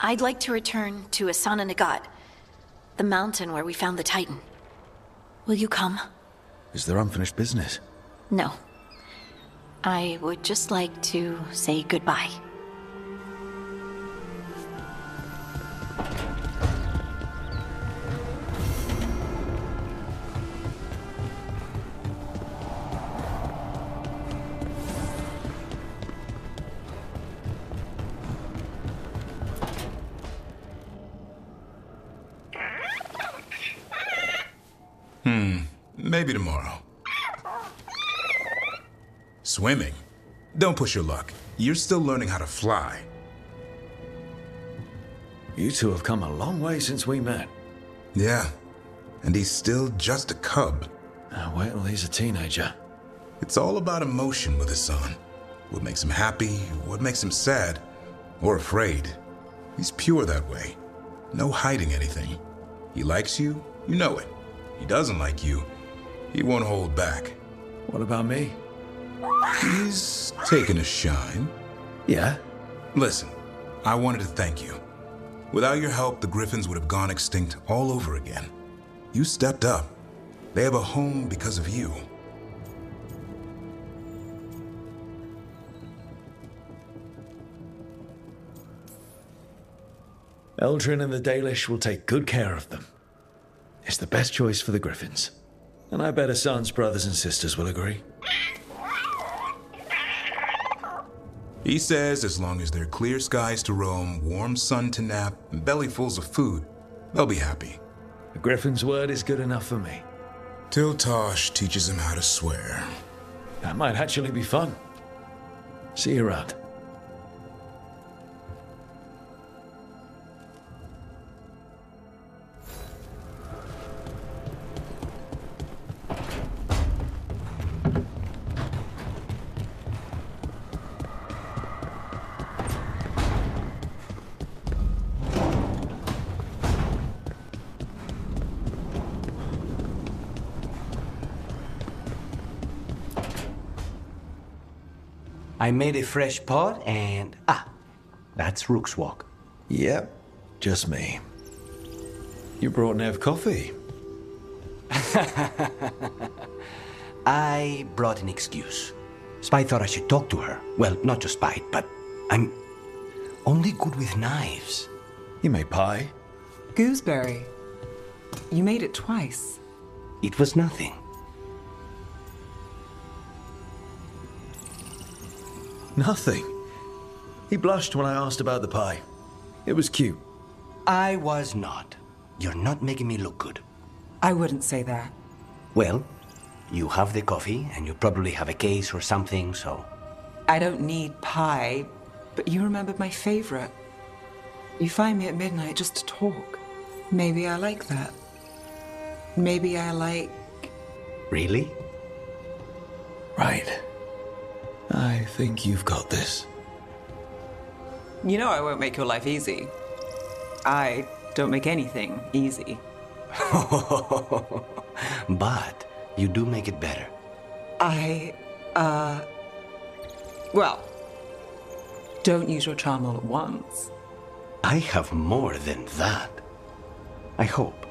I'd like to return to Asana Nagat, the mountain where we found the Titan. Will you come? Is there unfinished business? No. I would just like to say goodbye. Maybe tomorrow. Swimming? Don't push your luck. You're still learning how to fly. You two have come a long way since we met. Yeah, and he's still just a cub. Now wait till he's a teenager. It's all about emotion with his son. What makes him happy, what makes him sad, or afraid. He's pure that way. No hiding anything. He likes you, you know it. He doesn't like you, he won't hold back. What about me? He's taken a shine. Yeah? Listen, I wanted to thank you. Without your help, the Griffins would have gone extinct all over again. You stepped up. They have a home because of you. Eldrin and the Dalish will take good care of them. It's the best choice for the Griffins. And I bet Asan's brothers and sisters will agree. He says as long as there are clear skies to roam, warm sun to nap, and bellyfuls of food, they'll be happy. The Griffin's word is good enough for me. Till Tosh teaches him how to swear. That might actually be fun. See you around. I made a fresh pot and... that's Rook's walk. Yep, just me. You brought Nev coffee. I brought an excuse. Spite thought I should talk to her. Well, not just Spite, but I'm only good with knives. You made pie? Gooseberry. You made it twice. It was nothing. Nothing. He blushed when I asked about the pie. It was cute. I was not. You're not making me look good. I wouldn't say that. Well, you have the coffee, and you probably have a case or something, so... I don't need pie, but you remembered my favorite. You find me at midnight just to talk. Maybe I like that. Maybe I like... Really? Right. I think you've got this. You know I won't make your life easy. I don't make anything easy. But you do make it better. Well, don't use your charm all at once. I have more than that. I hope.